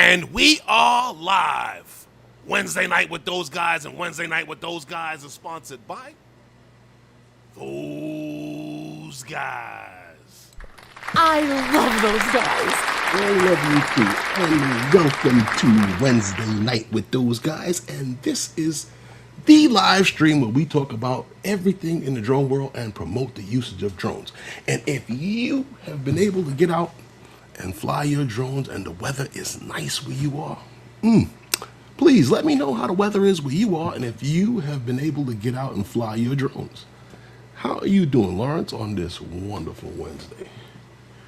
And we are live. Wednesday night with those guys, and Wednesday night with those guys is sponsored by those guys. I love those guys. I love you too. And welcome to Wednesday night with those guys. And this is the live stream where we talk about everything in the drone world and promote the usage of drones. And if you have been able to get out and fly your drones and the weather is nice where you are, please let me know how the weather is where you are and if you have been able to get out and fly your drones. How are you doing, Lawrence, on this wonderful Wednesday?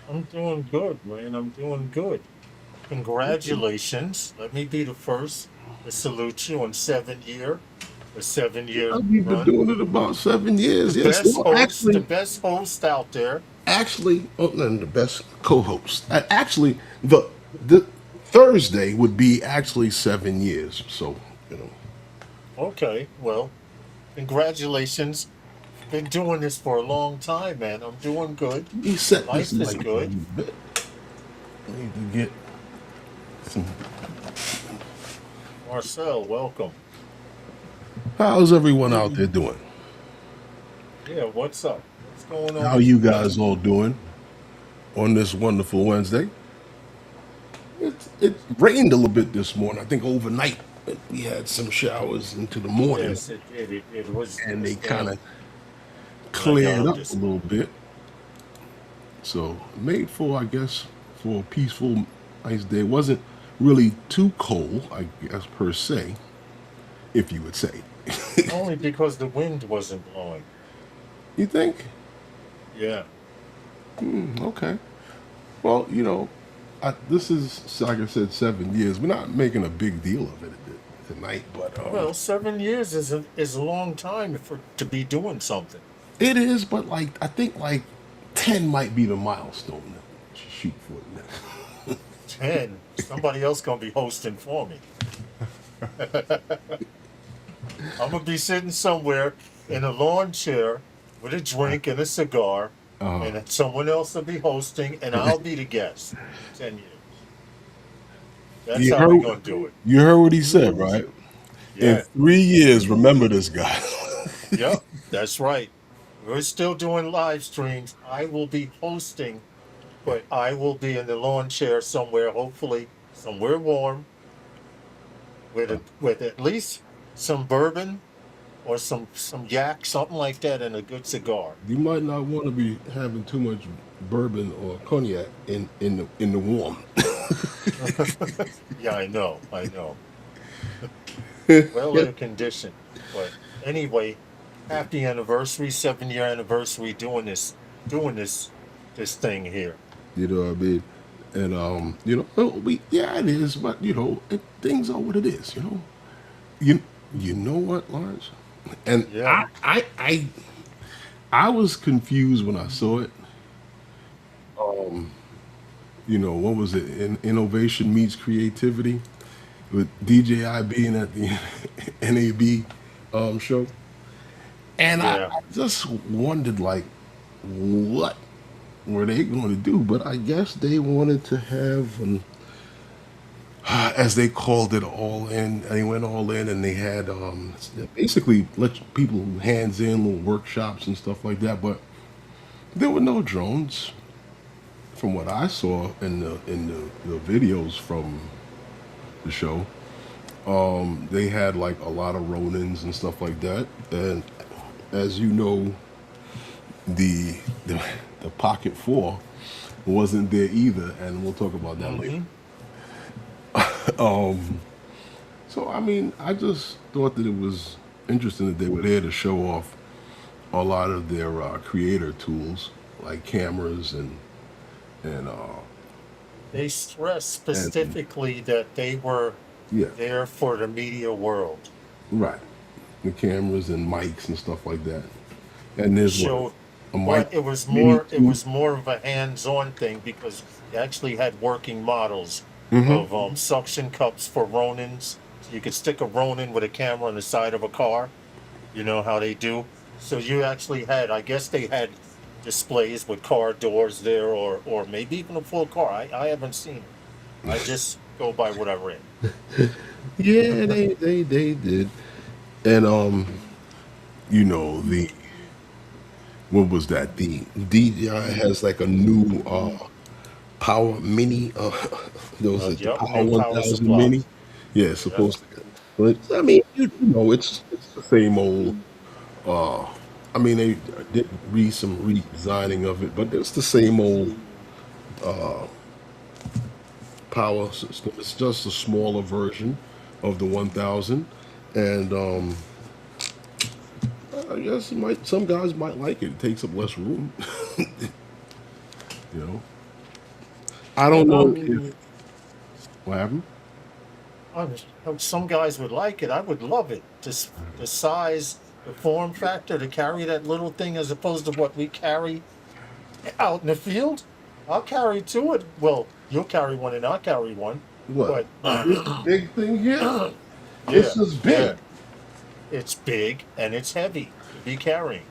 I'm doing good, man. I'm doing good. Congratulations. Let me be the first to salute you on the 7 year We've been run. doing it about 7 years. The Yes, best well, host, the best host out there. the best co-host. Actually, the Thursday would be actually 7 years. So you know, Okay, well, congratulations. Been doing this for a long time, man. I'm doing good. we set this Life is light a good. little bit. I need to get some. Marcel, welcome. How's everyone out there doing? Yeah, what's up? What's going on How with you you, brother? guys all doing on this wonderful Wednesday? It rained a little bit this morning. I think overnight we had some showers into the morning, Yes, it did. It was and they kind down of right cleared now up a this little bit. So made for, I guess, for a peaceful, nice day. It wasn't really too cold, I guess, per se, if you would say. only because the wind wasn't blowing. You think? Yeah. Okay. Well, this is, like I said, 7 years. We're not making a big deal of it tonight, but Well, 7 years is a long time to be doing something. it is. But I think 10 might be the milestone that you shoot for next. 10. Somebody else gonna be hosting for me. I'm gonna be sitting somewhere in a lawn chair with a drink and a cigar, and then someone else will be hosting, and I'll be the guest. 10 years. That's You how we heard, gonna do it. you heard what he said, right? In Yeah. 3 years, remember this guy. Yep. That's right. We're still doing live streams. I will be hosting, but I will be in the lawn chair somewhere, hopefully somewhere warm, with at least some bourbon or some yak, something like that, and a good cigar. You might not want to be having too much bourbon or cognac in the warm. Yeah, I know, I know. Well air conditioned. But anyway, happy anniversary, 7 year anniversary doing this thing here. You know what I mean? And it is, but things are what it is. You you know what, Lawrence? And Yeah. I was confused when I saw it. What was it? Innovation meets creativity with DJI being at the NAB show, and I Yeah. just wondered what were they going to do? But I guess they wanted to have as they called it, all in. They went all in, and they had basically let people hands in little workshops and stuff like that. But there were no drones, from what I saw in the videos from the show. They had a lot of Ronins and stuff like that, and as you know, the the, the Pocket 4 wasn't there either, and we'll talk about that later. Mm-hmm. So I mean, I just thought that it was interesting that they were there to show off a lot of their creator tools, like cameras and They stressed and specifically that they were yeah, there for the media world. right, the cameras and mics and stuff like that. And They there's what, showed, a mic but it was mini more it too. was more of a hands-on thing because they actually had working models Hmm. of suction cups for Ronins. So you could stick a Ronin with a camera on the side of a car. You know how they do. So you actually had, I guess they had displays with car doors there, or maybe even a full car. I haven't seen it. I just go by what I read. Yeah, they did. And you know, the what was that? The DJI has like a new Power Mini. Those are the Yep, Power new power 1000 Mini. supplies. Yeah, it's Yep. supposed to. But I mean, you know, it's the same old. Uh, I mean, they did read some redesigning of it, but it's the same old power system. It's just a smaller version of the 1000, and I guess some guys might like it. It takes up less room. You know, I Yeah, don't I know if mean, what happened. some guys would like it. I would love it. Just the size, the form factor to carry that little thing as opposed to what we carry out in the field. I'll carry two. It. Well, you'll carry one and I'll carry one. What But this big thing here? yeah, This is yeah, big. it's big and it's heavy to be carrying,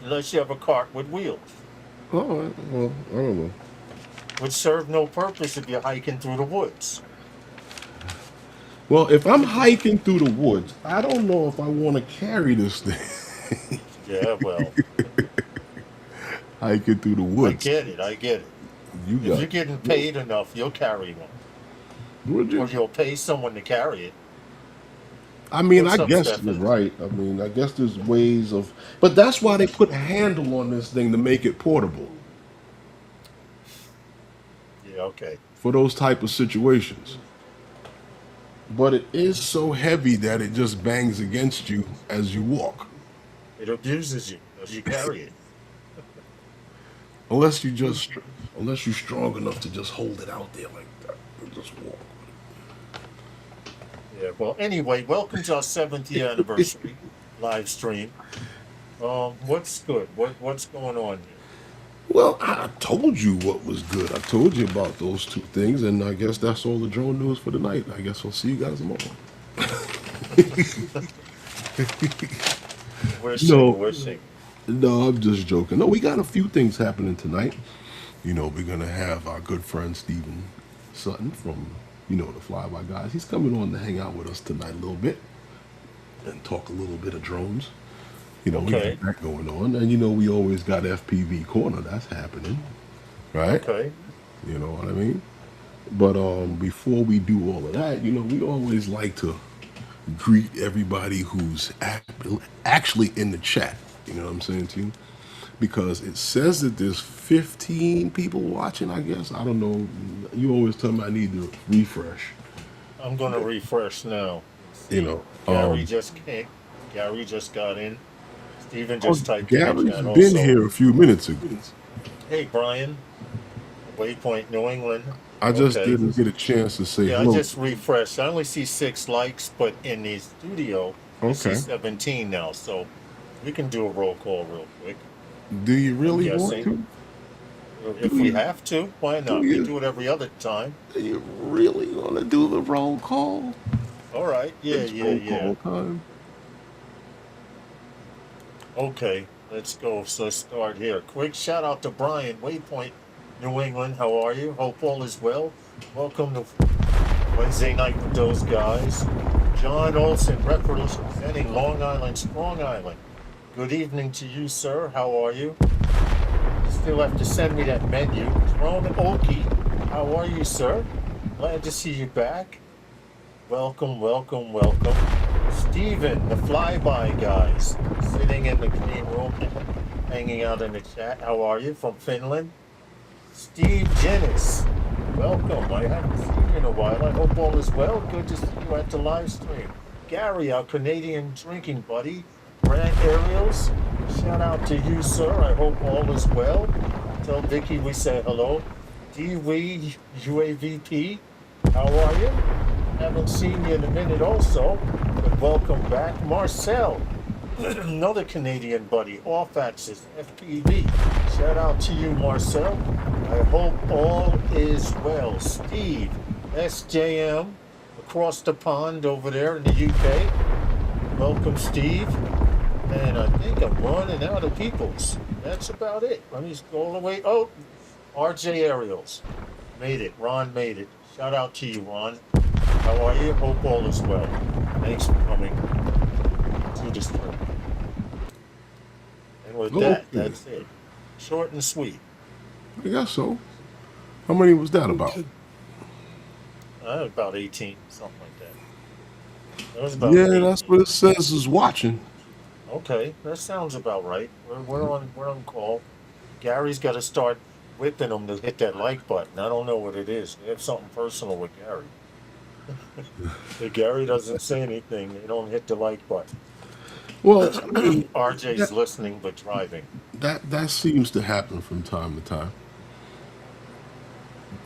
unless you have a cart with wheels, Oh, well, I don't know. which serve no purpose if you're hiking through the woods. Well, if I'm hiking through the woods, I don't know if I want to carry this thing. Yeah, well, Hiking through the I woods, get it. I get it. you If got. you're getting paid enough, you'll carry one, Would or you? you'll pay someone to carry it. I mean, I What's up, guess you're Stefan? right. I mean, I guess there's ways of, but that's why they put a handle on this thing to make it portable Yeah, okay. for those type of situations. But it is so heavy that it just bangs against you as you walk, It abuses you if you carry it. unless you just, unless you're strong enough to just hold it out there like that and just walk. Yeah. Well, anyway, welcome to our 70th anniversary live stream. What's good? What's going on here? Well, I told you what was good. I told you about those two things, and I guess that's all the drone news for the night. I guess I'll see you guys tomorrow. We're No, seeing. We're seeing. no, I'm just joking. No, we got a few things happening tonight. You know, we're gonna have our good friend Steven Sutton from, you know, the Flyby guys. He's coming on to hang out with us tonight a little bit and talk a little bit of drones. You know, we Okay. got that going on, and you know, we always got FPV Corner. That's happening, right? Okay. You know what I mean? But before we do all of that, you know, we always like to greet everybody who's actually in the chat. You know what I'm saying to you? Because it says that there's 15 people watching. I guess I don't know. You always tell me I need to refresh. I'm gonna refresh now. You See, know, Gary just came. Gary just got in. Steven oh, just typed in the Gary's chat been also. here a few minutes ago. Hey, Brian. Waypoint, New England. I just Okay. didn't get a chance to say Yeah, I hello. just refreshed. I only see 6 likes, but in the studio, I see Okay. 17 now. So we can do a roll call real quick. Do you really I'm want guessing. to? If we have to, why not? Do We you? do it every other time. Do you really want to do the roll call? All right. Yeah, It's yeah, roll yeah. call time. Okay, let's go. So let's start here. Quick shout out to Brian, Waypoint, New England. How are you? Hope all is well. Welcome to Wednesday night with those guys. John Olson, representing Long Island, Strong Island. Good evening to you, sir. How are you? Still have to send me that menu. Drone Okie, how are you, sir? Glad to see you back. Welcome, welcome, welcome. Steven, the flyby guys, sitting in the green room, hanging out in the chat. How are you? From Finland. Steve Jennis, welcome. I haven't seen you in a while. I hope all is well. Good to see you at the live stream. Gary, our Canadian drinking buddy. Grant Ariels, shout out to you, sir. I hope all is well. Tell Vicky we say hello. DWE UAVP, how are you? Haven't seen you in a minute also, but welcome back. Marcel, another Canadian buddy, off axis, FPV. Shout out to you, Marcel. I hope all is well. Steve, SJM, across the pond over there in the UK. Welcome, Steve. And I think I'm running out of peoples. That's about it. Let me go all the way. Oh, RJ Ariels. Made it. Ron made it. Shout out to you, Ron. How are you? Hope all is well. Thanks for coming to the stream. And with that, that's it. Short and sweet. I guess so. How many was that about? About 18, something like that. That was about Yeah, 18. that's what it says is watching. Okay, that sounds about right. We're on call. Gary's got to start whipping them to hit that like button. I don't know what it is. They have something personal with Gary. If Gary doesn't say anything, they don't hit the like button. Well, RJ's listening but driving. that seems to happen from time to time.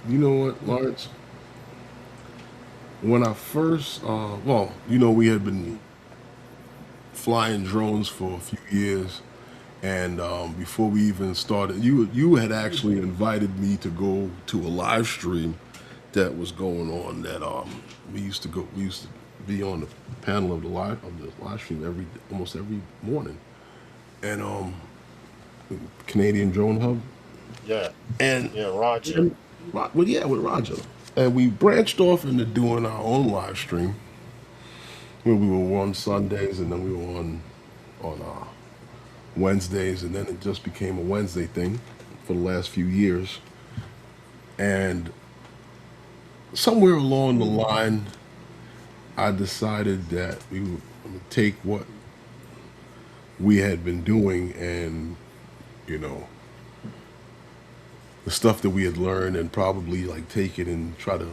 You know what, Lawrence? When I first, we had been flying drones for a few years, and before we even started, you had actually invited me to go to a live stream that was going on. That we used to be on the panel of the live stream almost every morning, and Canadian Drone Hub. Yeah. And yeah, Roger. With Roger. And we branched off into doing our own live stream. Where we were on Sundays, and then we were on Wednesdays, and then it just became a Wednesday thing for the last few years. And somewhere along the line, I decided that we would take what we had been doing and, the stuff that we had learned, and probably like take it and try to,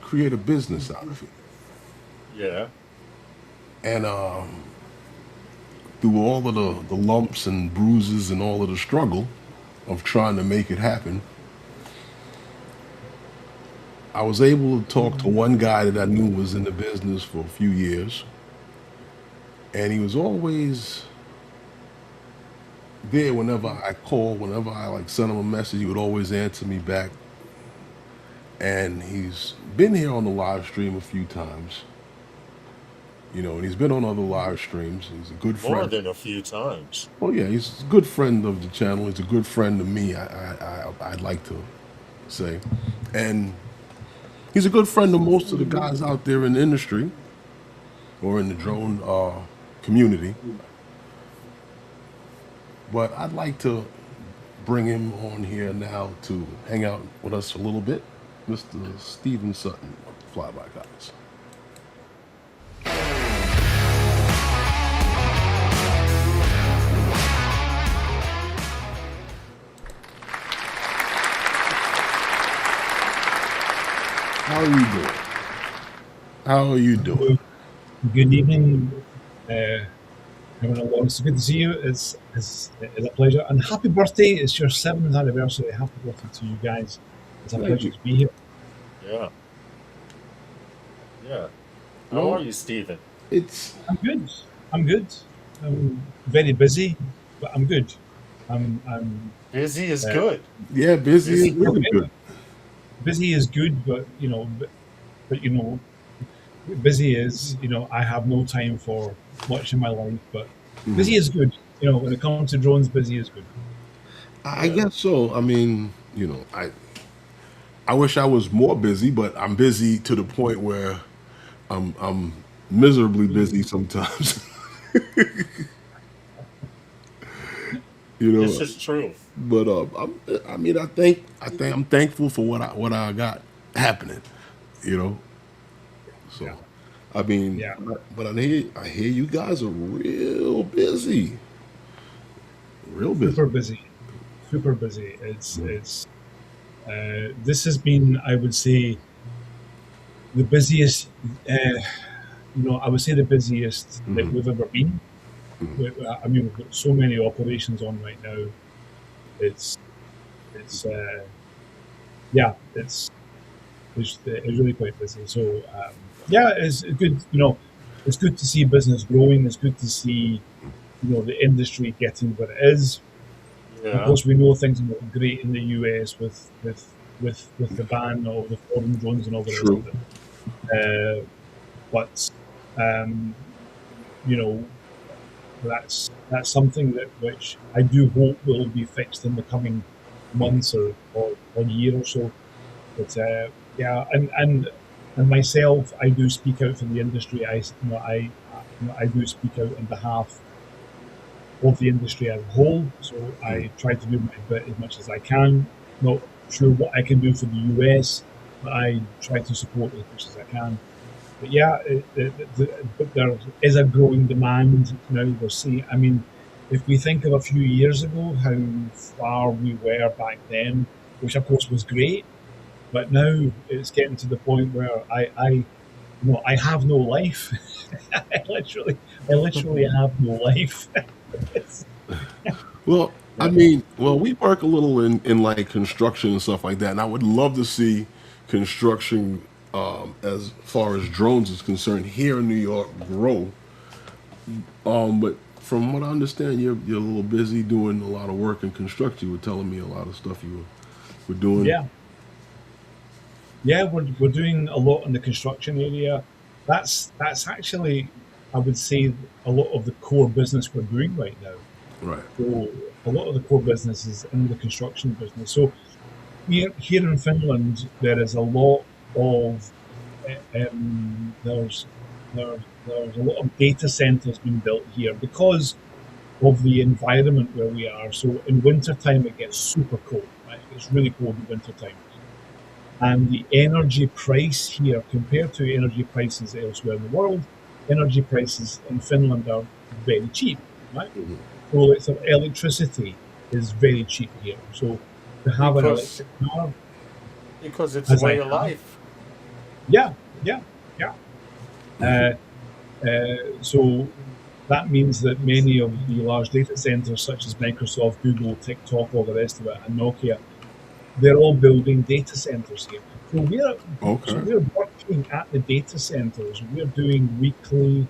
create a business out of it. Yeah. And through all of the lumps and bruises and all of the struggle of trying to make it happen, I was able to talk to one guy that I knew was in the business for a few years, and he was always there whenever I called, whenever I sent him a message. He would always answer me back, and he's been here on the live stream a few times, and he's been on other live streams. He's a good friend. More than a few times. Oh yeah, he's a good friend of the channel. He's a good friend to me. I'd like to say, and he's a good friend to most of the guys out there in the industry or in the drone community. But I'd like to bring him on here now to hang out with us a little bit, Mr. Steven Sutton of the Flyby Guys. How are you doing? How are you doing? Good evening, everyone. It's good to see you. It's a pleasure. And happy birthday. It's your 7th anniversary. Happy birthday to you guys. It's a pleasure to be here. Yeah. Yeah. How are you, Stephen? I'm good. I'm very busy, but I'm good. I'm busy is good. Yeah, busy is really good. Busy is good, but busy is, I have no time for much in my life, but busy is good. When it comes to drones, busy is good. I guess so. I mean, I wish I was more busy, but I'm busy to the point where I'm miserably busy sometimes. This is true. But I'm thankful for what I got happening. So, I mean, but I hear you guys are real busy. Real busy. Super busy. It's this has been, I would say, the busiest. I would say the busiest that we've ever been. I mean, we've got so many operations on right now. It's really quite busy. So it's good. It's good to see business growing. It's good to see the industry getting what it is. Yeah. Of course, we know things are not great in the US with the ban of the foreign drones and all the rest of it. But that's something which I do hope will be fixed in the coming months or year or so. But yeah, and myself, I do speak out for the industry. I do speak out on behalf of the industry as a whole. So I try to do my bit as much as I can. Not sure what I can do for the US, but I try to support as much as I can. But yeah, but there is a growing demand now. We're seeing. I mean, if we think of a few years ago, how far we were back then, which of course was great, but now it's getting to the point where I have no life. I literally have no life. Well, I mean, we work a little in like construction and stuff like that, and I would love to see construction as far as drones is concerned here in New York grow. But from what I understand, you're a little busy doing a lot of work in construction. You were telling me a lot of stuff you were doing. Yeah, we're doing a lot in the construction area. That's actually, I would say, a lot of the core business we're doing right now. Right. So a lot of the core business is in the construction business. So here in Finland, there is a lot of there's a lot of data centers being built here because of the environment where we are. So in wintertime, it gets super cold. Right? It's really cold in wintertime. And the energy price here, compared to energy prices elsewhere in the world, energy prices in Finland are very cheap, right? Mm-hmm. So electricity is very cheap here. So to have an electric car, because it's a way of life. Yeah. So that means that many of the large data centers, such as Microsoft, Google, TikTok, all the rest of it, and Nokia, they're all building data centers here. So we're working at the data centers. We're doing weekly,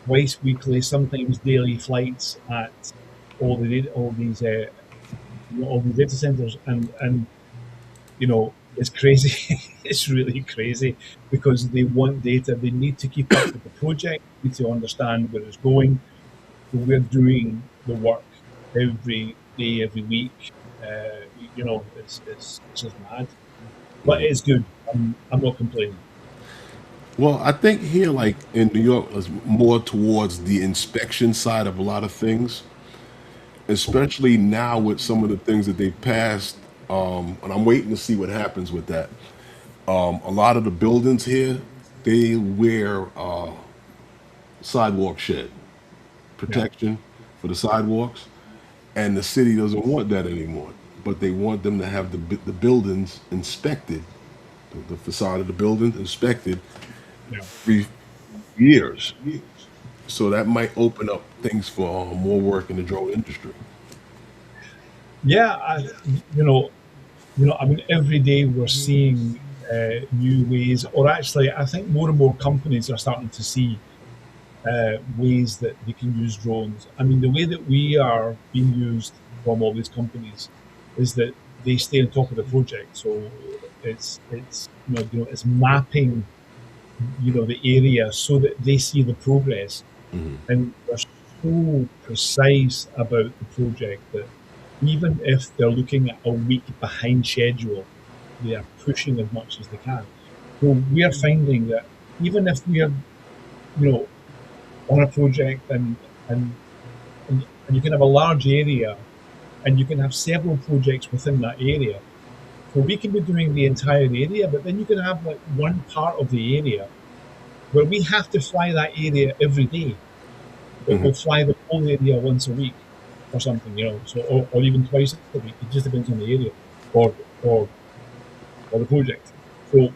twice weekly, sometimes daily flights at all these data centers, and it's crazy. It's really crazy because they want data. They need to keep up with the project. They need to understand where it's going. So we're doing the work every day, every week. It's just mad, but it's good. I'm not complaining. Well, I think here, like in New York, is more towards the inspection side of a lot of things, especially now with some of the things that they've passed. And I'm waiting to see what happens with that. A lot of the buildings here, they wear sidewalk shed protection for the sidewalks, and the city doesn't want that anymore. But they want them to have the buildings inspected, the facade of the buildings inspected every years. So that might open up things for more work in the drone industry. Yeah, I mean, every day we're seeing new ways, or actually, I think more and more companies are starting to see ways that they can use drones. I mean, the way that we are being used from all these companies is that they stay on top of the project. So it's mapping, the area so that they see the progress, and they're so precise about the project that even if they're looking at a week behind schedule, they are pushing as much as they can. So we are finding that even if we are, on a project and you can have a large area and you can have several projects within that area. So we can be doing the entire area, but then you can have like one part of the area where we have to fly that area every day. But we'll fly the whole area once a week or something, so or even twice a week. It just depends on the area or the project. So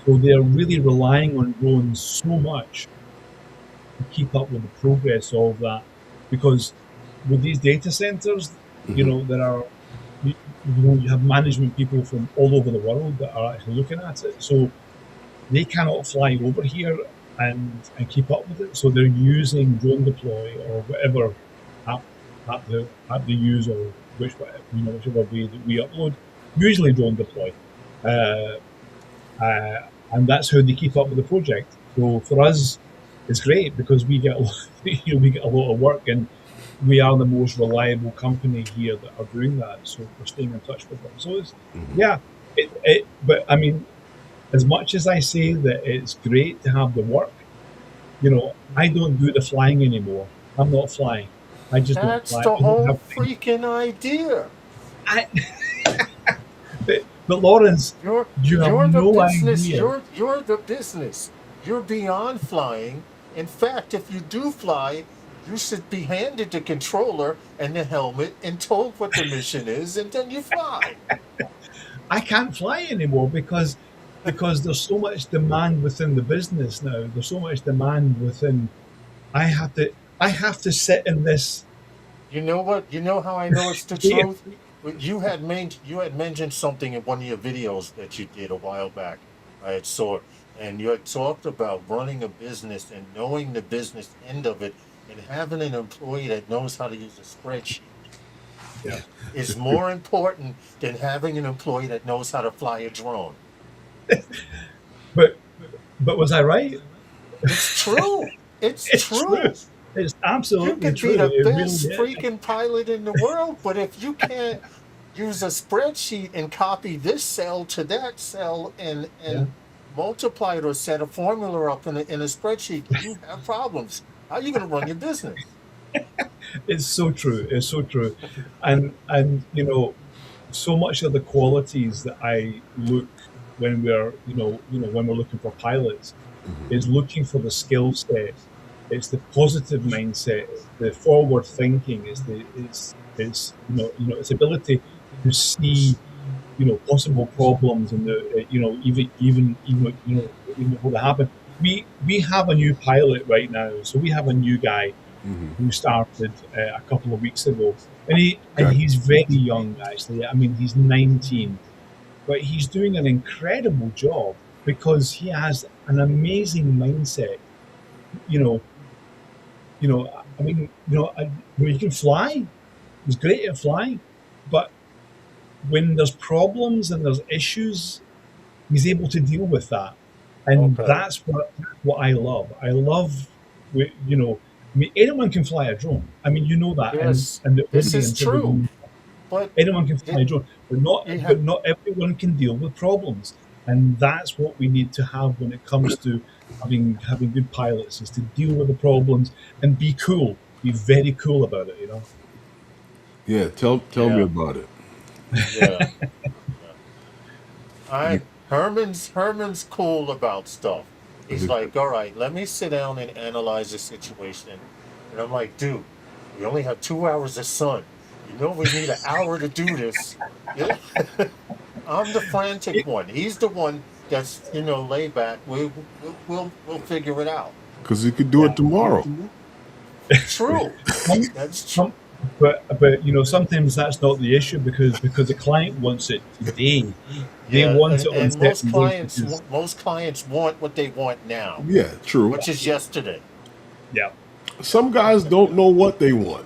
they're really relying on drones so much to keep up with the progress of that, because with these data centers, there are you have management people from all over the world that are actually looking at it. So they cannot fly over here and keep up with it. So they're using Drone Deploy or whatever app they use, or whichever way that we upload. Usually Drone Deploy, and that's how they keep up with the project. So for us, it's great because we get a lot of work, and we are the most reliable company here that are doing that. So we're staying in touch with them. So it's But I mean, as much as I say that it's great to have the work, you know, I don't do the flying anymore. I'm not flying. I just don't That's fly. the I don't whole have time. freaking idea. I, but Lawrence, You're you have you're the no business. idea. You're the business. You're beyond flying. In fact, if you do fly, you should be handed the controller and the helmet and told what the mission is, and then you fly. I can't fly anymore because there's so much demand within the business now. There's so much demand within. I have to I have to sit in this. You know what? You know how I know it's the Yeah. truth? You had mentioned something in one of your videos that you did a while back. I had saw, and you had talked about running a business and knowing the business end of it, and having an employee that knows how to use a spreadsheet Yeah. is more important than having an employee that knows how to fly a drone. But was I right? It's true. It's It's true. true. It's You absolutely could true. be the It really best is. freaking pilot in the world, but if you can't use a spreadsheet and copy this cell to that cell and Yeah. multiply it or set a formula up in a spreadsheet, you have problems. How are you going to run your business? It's so true. It's so true. And you know, so much of the qualities that I look when we're when we're looking for pilots is looking for the skill set. It's the positive mindset, the forward thinking, it's its ability to see possible problems and even before they happen. We have a new pilot right now, so we have a new guy who started a couple of weeks ago, and he's very young actually. I mean, he's 19, but he's doing an incredible job because he has an amazing mindset. You know, I mean, he can fly. He's great at flying, but when there's problems and there's issues, he's able to deal with that, and Okay. that's what I love. I love, I mean, anyone can fly a drone. I mean, you know that, Yes, and the this is audience, true. everyone, But anyone can fly a it, drone, you but have, not everyone can deal with problems, and that's what we need to have when it comes to having good pilots is to deal with the problems and be cool, be very cool about it. Yeah, tell me yeah, about it. yeah. Herman's cool about stuff. He's like, all right, let me sit down and analyze the situation. And I'm like, dude, we only have 2 hours of sun. You know we need an hour to do this. Yeah. I'm the frantic one. He's the one that's laid back. We'll figure it out. Because you could do Yeah. it tomorrow. True. Some, That's true. some, but sometimes that's not the issue because the client wants it today. They Yeah, want it on and certain days because most clients want what they want now, Yeah, true. which is yesterday. yeah. Some guys don't know what they want.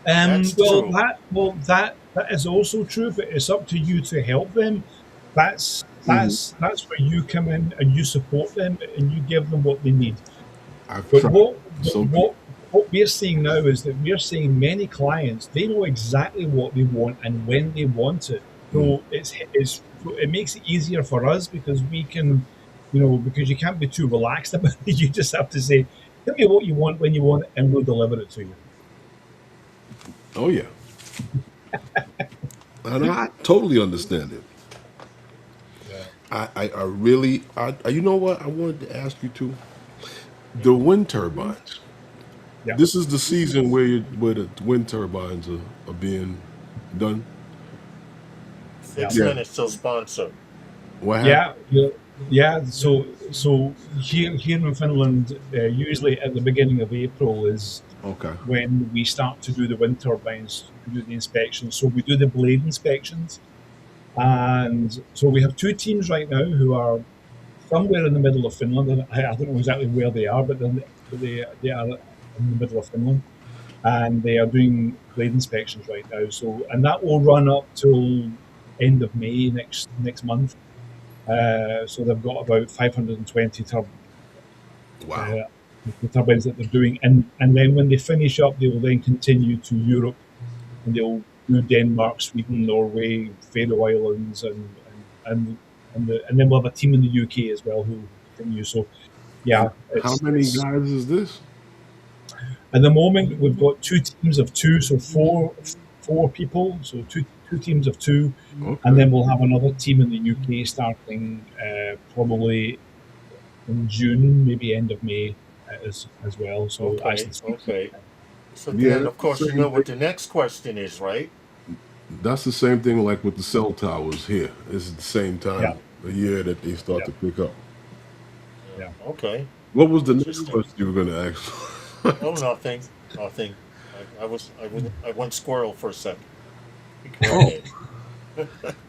That's true. That is also true, but it's up to you to help them. That's where you come in and you support them and you give them what they need. I've But tried. what we're seeing now is that we're seeing many clients, they know exactly what they want and when they want it. So it makes it easier for us because we can, because you can't be too relaxed about it. You just have to say, tell me what you want when you want it, and we'll deliver it to you. Oh yeah. And I totally understand it. I really, you know what? I wanted to ask you too. The wind turbines. Yeah. This is the season where the wind turbines are being done. 6 Yeah. minutes till sponsor. What happened? Yeah. So here in Finland, usually at the beginning of April is Okay. when we start to do the wind turbines, to do the inspections. So we do the blade inspections, and so we have two teams right now who are somewhere in the middle of Finland. And I don't know exactly where they are, but they are in the middle of Finland, and they are doing blade inspections right now. So and that will run up till end of May next month. So they've got about 520 Wow. the turbines that they're doing, and then when they finish up, they will then continue to Europe, and they'll through Denmark, Sweden, Norway, Faroe Islands, and then we'll have a team in the UK as well who continue. So, yeah. How many guys is this? At the moment, we've got 2 teams of 2, so four people, so two teams of 2, Okay. and then we'll have another team in the UK starting probably in June, maybe end of May as well. So Okay. So Yeah, then, of course, you know what the next question is, right? That's the same thing like with the cell towers here. This is the same time a year that they start to pick up. Yeah. Okay. What was the next Interesting. question you were going to ask? Oh, nothing. I went squirrel for a second.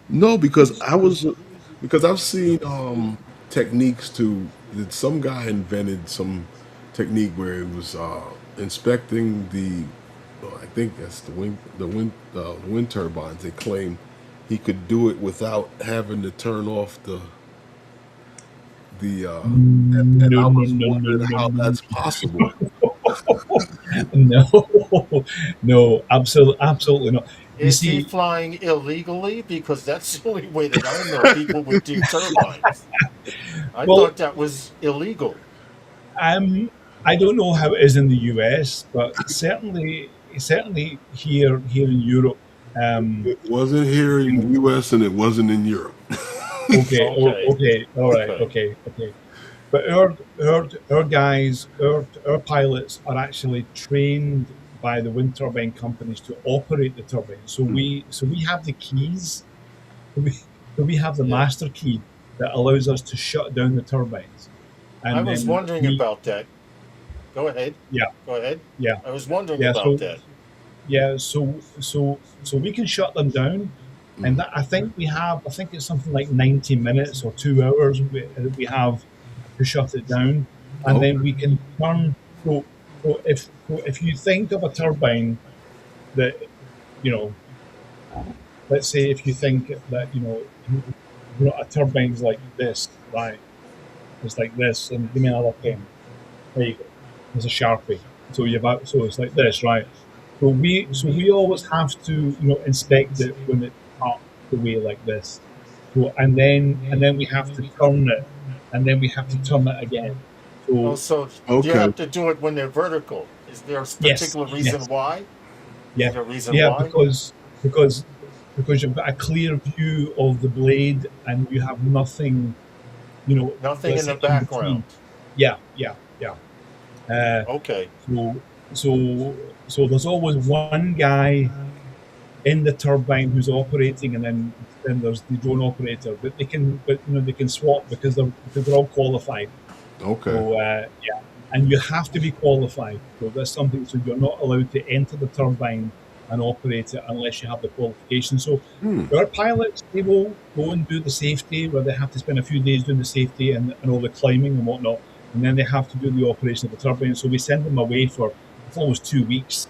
No, because I've seen techniques that some guy invented some technique where it was inspecting I think that's the wind turbines. They claim he could do it without having to turn off and I was wondering how that's possible. No, absolutely not. Is he flying illegally? Because that's the only way that I know people would do turbines. I thought that was illegal. I don't know how it is in the US, but certainly here in Europe. It wasn't here in the US and it wasn't in Europe. Okay, all right, okay. But our guys, our pilots are actually trained by the wind turbine companies to operate the turbine. So we have the keys. We have the master key that allows us to shut down the turbines. And I was wondering about that. Go ahead. Yeah. Go ahead. Yeah. I was wondering about that. Yeah. So we can shut them down, and I think it's something like 90 minutes or 2 hours we have to shut it down, and then we can turn. So if you think of a turbine that, let's say if you think that a turbine's like this, right? It's like this, and give me another pen. There you go. There's a Sharpie. So it's like this, right? So we always have to inspect it when it's up the way like this. So and then we have to turn it, and then we have to turn it again. So you have to do it when they're vertical. Is there a particular reason why? Yeah. Is there a reason why? because you've got a clear view of the blade, and you have nothing, nothing in the background. Yeah. Okay. So there's always one guy in the turbine who's operating, and then there's the drone operator. But they can swap because they're all qualified. Okay. So and you have to be qualified. So that's something. So you're not allowed to enter the turbine and operate it unless you have the qualification. So our pilots, they will go and do the safety, where they have to spend a few days doing the safety and all the climbing and whatnot, and then they have to do the operation of the turbine. So we send them away for almost 2 weeks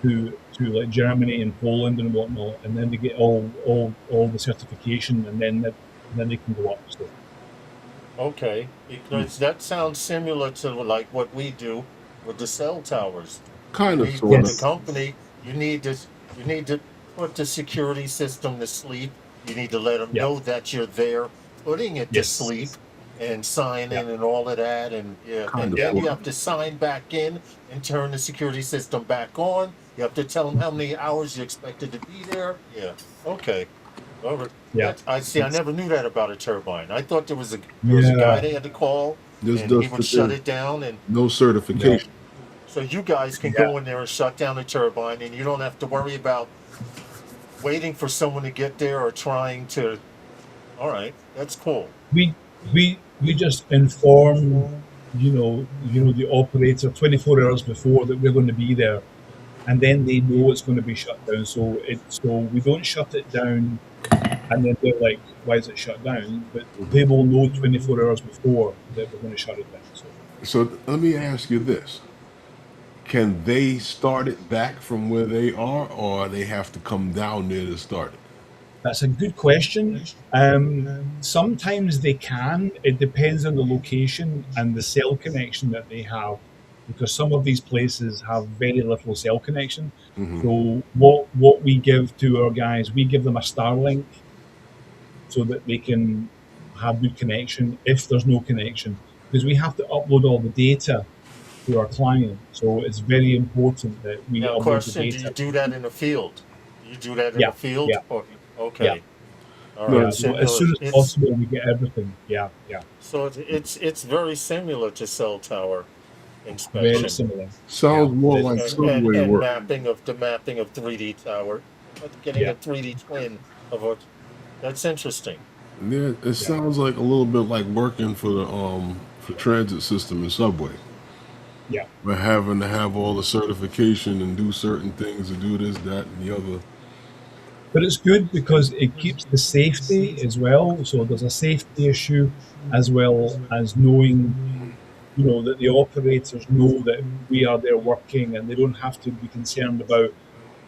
to like Germany and Poland and whatnot, and then they get all the certification, and then they can go up. So. Okay, because that sounds similar to like what we do with the cell towers. Kind of, For sort the of. company, you need to put the security system to sleep. You need to let them know that you're there, putting it to sleep, and sign in and all of that, and and then you have to sign back in and turn the security system back on. You have to tell them how many hours you expected to be there. Yeah. Okay. All right. Yeah. I see. I never knew that about a turbine. I thought there was a guy they had to call, and he would shut it down, and no certification. so you guys can go in there and shut down the turbine, and you don't have to worry about waiting for someone to get there or trying to. All right, that's cool. We just inform the operator 24 hours before that we're going to be there, and then they know it's going to be shut down. So we don't shut it down, and then they're like, "Why is it shut down?" But they will know 24 hours before that we're going to shut it down. So let me ask you this: can they start it back from where they are, or they have to come down there to start it? That's a good question. Sometimes they can. It depends on the location and the cell connection that they have. because some of these places have very little cell connection. Mm-hmm. So what we give to our guys, we give them a Starlink so that they can have good connection if there's no connection, because we have to upload all the data to our client. So it's very important that we Now, upload question: the do data. you do that in the field? You do that in Yeah, the field? yeah. Or, okay. All No, right. Yeah, so as soon as It's possible, we get everything. Yeah, yeah, so it's very similar to cell tower very inspection similar. Sounds Yeah, more it- like and subway and work. mapping of the mapping of 3D tower, but getting Yeah. a 3D twin of what. That's interesting. Yeah, it sounds like a little bit like working for the for transit system in subway. yeah. But having to have all the certification and do certain things and do this, that, and the other. But it's good because it keeps the safety as well. So there's a safety issue as well as knowing, that the operators know that we are there working and they don't have to be concerned about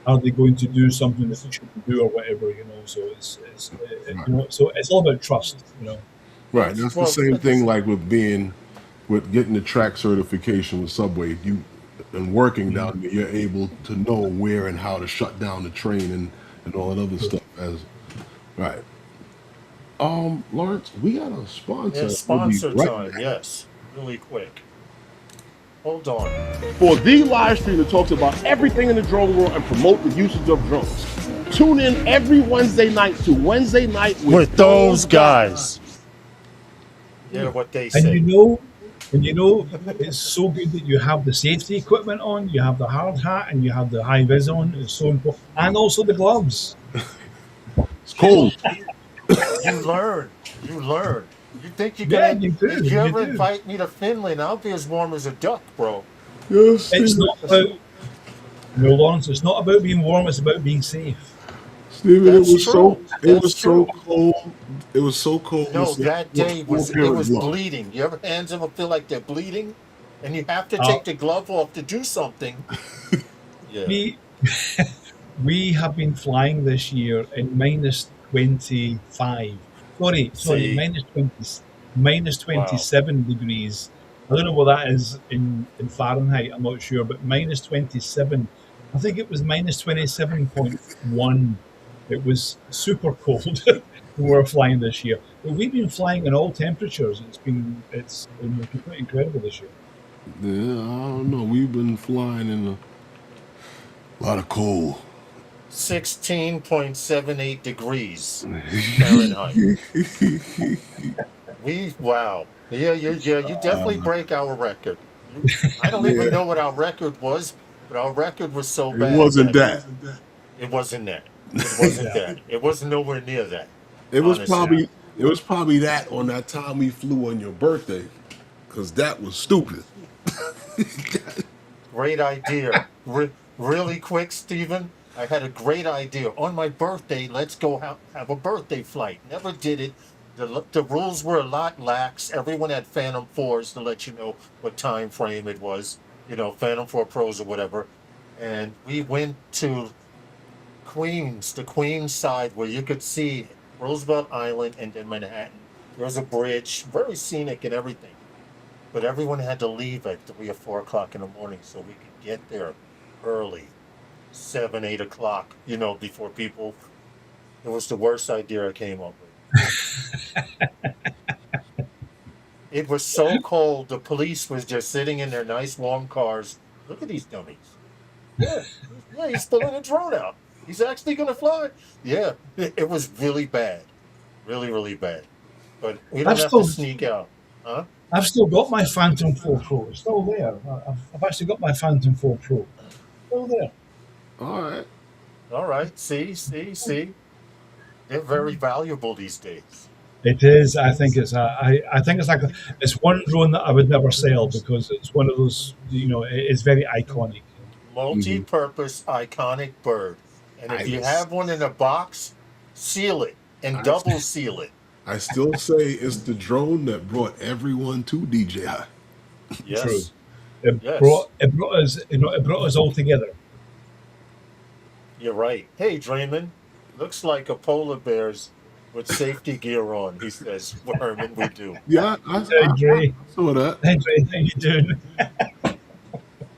are they going to do something that they shouldn't do or whatever. So so it's all about trust. Right. That's the Well, same thing like with getting the track certification with Subway. You and working down there, you're able to know where and how to shut down the train and all that other stuff. As right. Lawrence, we got a sponsor. it's We'll be sponsor right time. back. Yes, really quick. Hold on. For the live stream that talks about everything in the drone world and promote the usage of drones. Tune in every Wednesday night to Wednesday Night with those guys. Yeah, what they And say. it's so good that you have the safety equipment on, you have the hard hat, and you have the high vis on. It's so important, and also the gloves. It's cold. You learn. You learn. You think you Yeah, can? you do, If you you ever do. invite me to Finland, I'll be as warm as a duck, bro. Yes, It's Stephen. not about Lawrence. It's not about being warm. It's about being safe. Stephen, That's true. It That's was so true. cold. It was so cold. No, It's like that day full was it pair of was gloves. bleeding. You ever hands ever feel like they're bleeding, and you have to Uh, take the glove off to do something? Yeah. We we have been flying this year in minus 25. Sorry, See? minus Wow. 27 degrees. I don't know what that is in Fahrenheit. I'm not sure, but minus 27. I think it was minus 27.1. It was super cold when we were flying this year. But we've been flying in all temperatures. It's been completely incredible this year. Yeah, I don't know. We've been flying in a lot of cold. 16.78 degrees Fahrenheit. Wow. Yeah. You definitely break our record. I don't even know what our record was, but our record was so bad. It wasn't that. It wasn't that. It wasn't that. It wasn't nowhere near that. It was Honestly. probably that on that time we flew on your birthday, because that was stupid. Great idea. Really quick, Stephen. I had a great idea. On my birthday, let's go have a birthday flight. Never did it. The rules were a lot lax. Everyone had Phantom 4s to let you know what time frame it was. Phantom 4 Pros or whatever. And we went to Queens, the Queens side, where you could see Roosevelt Island and then Manhattan. There was a bridge, very scenic and everything. But everyone had to leave at 3 or 4 o'clock in the morning so we could get there early, 7, 8 o'clock, before people. It was the worst idea I came up with. It was so cold, the police was just sitting in their nice warm cars. Look at these dummies. Yeah, he's pulling a drone out. He's actually going to fly. Yeah, it was really bad. Really, really bad. But we don't have to sneak out. Huh? I've still got my Phantom 4 Pro. It's still there. I've actually got my Phantom 4 Pro. Still there. All right. See. They're very valuable these days. It is. I think it's it's one drone that I would never sell because it's one of those. It's very iconic. Multi-purpose, iconic bird. And if you have one in a box, seal it and double seal it. I still say it's the drone that brought everyone to DJI. Yes. True. It brought us all together. You're right. Hey, Draymond, looks like a polar bear's with safety gear on, he says. Herman, we do. Yeah, I saw that. Hey, Dre, how you doing?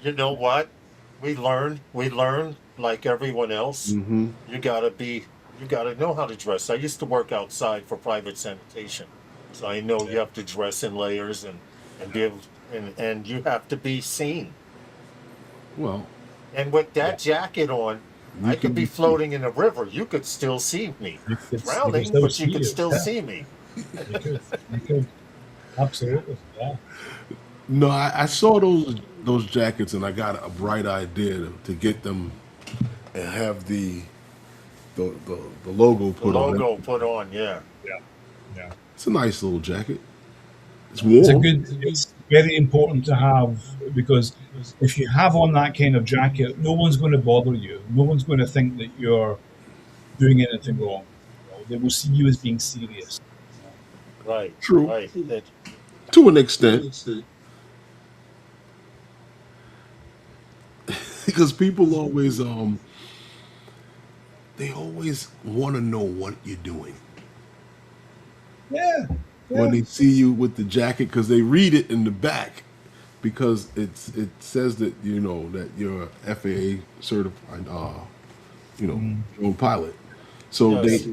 you know what? We learn like everyone else. Mm-hmm. You gotta know how to dress. I used to work outside for private sanitation, so I know you have to dress in layers and be able, and you have to be seen. Well, And with that jacket on, you I could be can floating in a river. You could still see me. You could Drowning, still but you see could it. still Yeah, see me. you could. You could. Absolutely. Yeah. No, I saw those jackets and I got a bright idea to get them and have the logo The put on logo it. put on, yeah. Yeah. Yeah. It's a nice little jacket. It's It's a warm. good. It's very important to have, because if you have on that kind of jacket, no one's going to bother you. No one's going to think that you're doing anything wrong. They will see you as being serious. Right. True. Right. To an extent. Because people always they always want to know what you're doing Yeah. when Yeah. they see you with the jacket, because they read it in the back, because it says that that you're a FAA certified drone pilot. So Yes.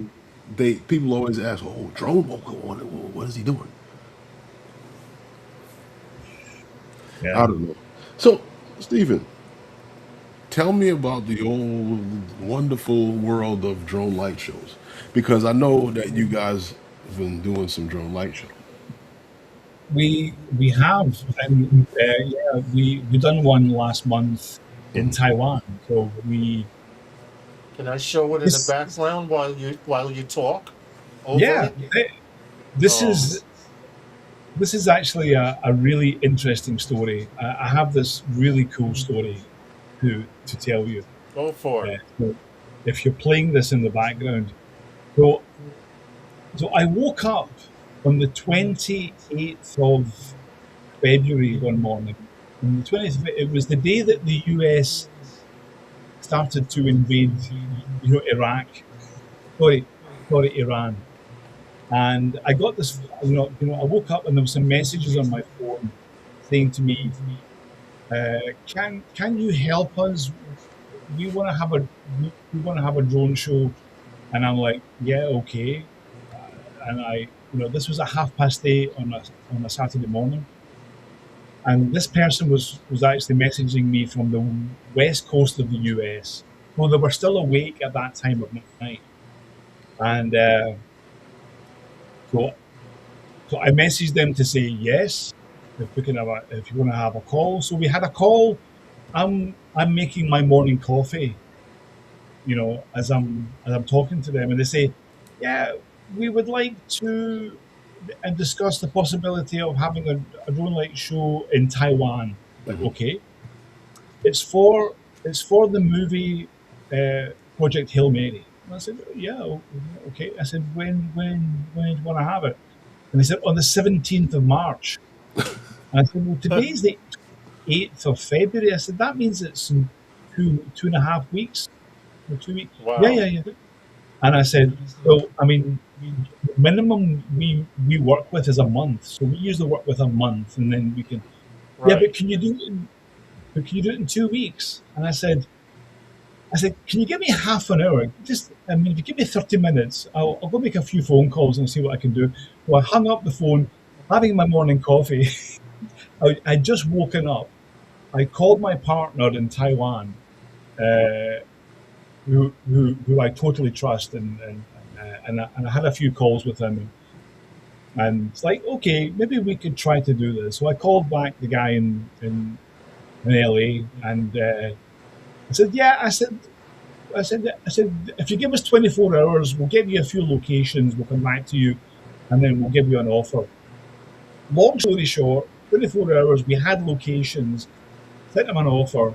they people always ask, oh, drone, what is he doing? Yeah. I don't know. So, Stephen, tell me about the old wonderful world of drone light shows, because I know that you guys have been doing some drone light shows. We have, and yeah, we done one last month in Taiwan. So we Can I show it in the this background while you talk over yeah it? this Oh, is actually a really interesting story. I have this really cool story to tell you. go for it. So if you're playing this in the background, so I woke up on the 28th of February one morning. On the 20th, it was the day that the US started to invade, Iraq. Sorry, Iran. And I got this, I woke up and there were some messages on my phone saying to me, "Can you help us? We want to have a drone show." And I'm like, "Yeah, okay." And this was at 8:30 on a Saturday morning. And this person was actually messaging me from the west coast of the US. Well, they were still awake at that time of night. And so I messaged them to say yes, if you want to have a call. So we had a call. I'm making my morning coffee, as I'm talking to them, and they say, "Yeah, we would like to discuss the possibility of having a drone light show in Taiwan." Like, okay, it's for the movie Project Hail Mary. And I said, "Yeah, okay." I said, when do you want to have it?" And they said, "On the 17th of March." And I said, "Well, today's the 8th of February." I said, "That means it's in two and a half weeks, or 2 weeks." Yeah, Wow. yeah, yeah. And I said, "Well, I mean, minimum we work with is a month, so we usually work with a month, and then we can." Yeah, Right. but can you do it in 2 weeks? And I said, "Can you give me half an hour? If you give me 30 minutes, I'll go make a few phone calls and see what I can do." So I hung up the phone, having my morning coffee. I'd just woken up. I called my partner in Taiwan, who I totally trust, and I had a few calls with him, and it's like, okay, maybe we could try to do this. So I called back the guy in LA, and I said, "Yeah," I said, "If you give us 24 hours, we'll give you a few locations. We'll come back to you, and then we'll give you an offer." Long story short, 24 hours, we had locations, sent them an offer.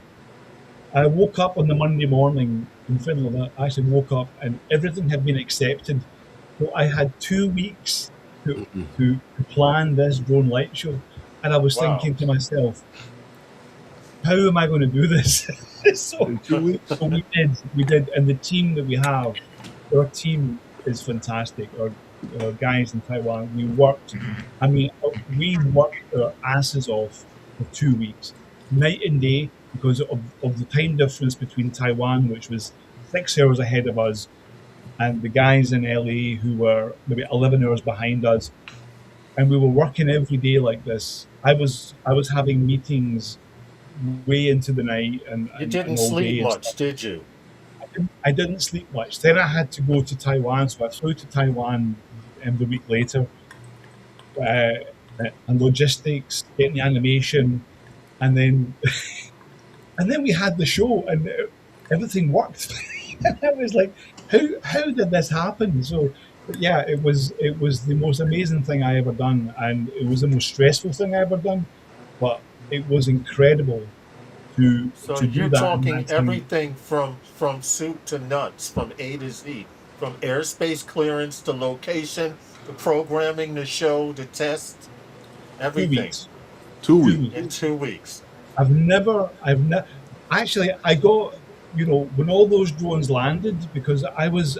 I woke up on the Monday morning in Finland. I actually woke up and everything had been accepted. So I had 2 weeks to plan this drone light show. And I was Wow. thinking to myself, how am I going to do this? so, In 2 weeks? so we did. And the team that we have, our team is fantastic. Our guys in Taiwan, we worked our asses off for 2 weeks, night and day. because of the time difference between Taiwan, which was 6 hours ahead of us, and the guys in LA who were maybe 11 hours behind us, and we were working every day like this. I was having meetings way into the night and You didn't all sleep day and much, stuff. did you? I didn't sleep much. Then I had to go to Taiwan, so I flew to Taiwan the week later. And logistics, getting the animation, and then and then we had the show, and everything worked. And I was like, how did this happen? So, but yeah, it was the most amazing thing I ever done, and it was the most stressful thing I ever done, but it was incredible So to do you're that in talking that time. everything from soup to nuts, from A to Z, from airspace clearance to location to programming the show to test, 2 everything weeks. 2 2 weeks. weeks. in 2 weeks. I've never actually, I got, when all those drones landed, because I was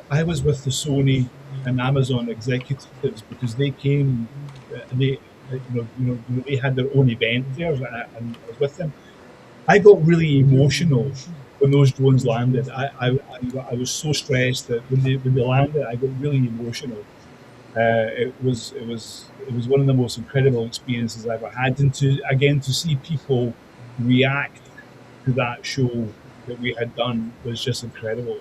with the Sony and Amazon executives, because they came, they they had their own event there, and I was with them. I got really emotional when those drones landed. I was so stressed that when they landed, I got really emotional. It was one of the most incredible experiences I've ever had, and to see people react to that show that we had done was just incredible.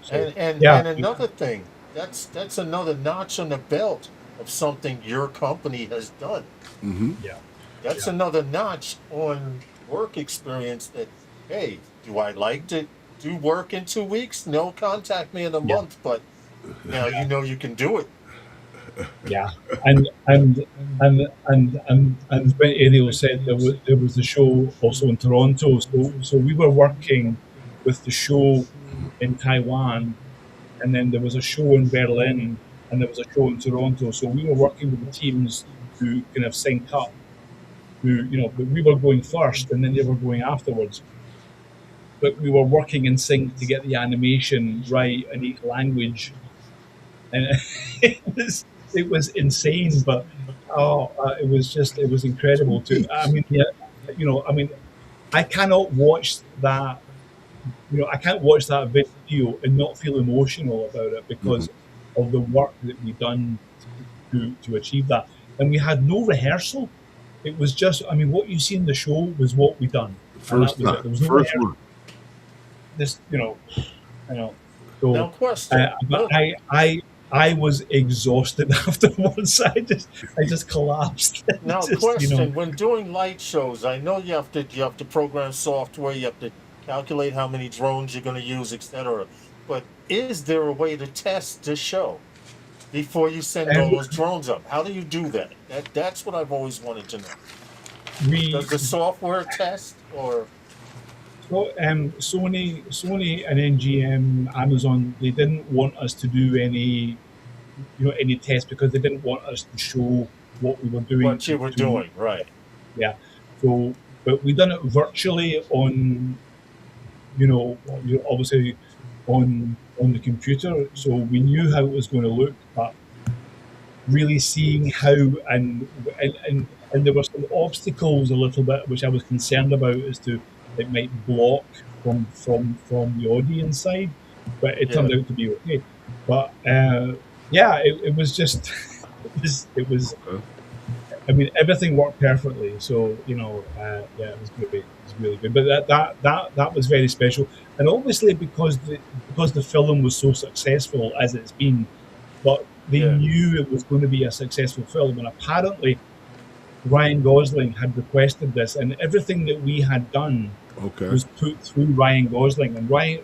So And yeah, another thing, that's another notch on the belt of something your company has done. yeah, That's yeah. another notch on work experience that, hey, do I like to do work in 2 weeks? No, contact me in a Yeah. month, but now you know you can do it. Yeah, and when Ariel said there was the show also in Toronto, so we were working with the show in Taiwan, and then there was a show in Berlin, and there was a show in Toronto. So we were working with the teams to kind of sync up. But we were going first, and then they were going afterwards. But we were working in sync to get the animation right in each language, and it was insane. But it was incredible too. I mean, yeah, I cannot watch that. I can't watch that video and not feel emotional about it Mhm. because of the work that we done to achieve that. And we had no rehearsal. It was just, what you see in the show was what we done, and that First was it. time, There was no first rehearsal. one. This, Now, So, question. but I was exhausted afterwards. I just collapsed. Now, question. When doing light shows, I know you have to program software, you have to calculate how many drones you're going to use, etc. But is there a way to test the show before you send all And those drones up? How do you do that? That's what I've always wanted to know. we Does the software test or? So, Sony and NGM, Amazon, they didn't want us to do any tests because they didn't want us to show what we were doing. What you were doing, right? Yeah. So, but we done it virtually on, obviously on the computer, so we knew how it was going to look, but really seeing how and there were some obstacles a little bit which I was concerned about as to it might block from the audience side, but it turned out to be okay. But it was just it was everything worked perfectly. So it was great. It was really good. But that was very special, and obviously because the film was so successful as it's been, but they knew it was going to be a successful film, and apparently Ryan Gosling had requested this, and everything that we had done was put through Ryan Gosling, and Ryan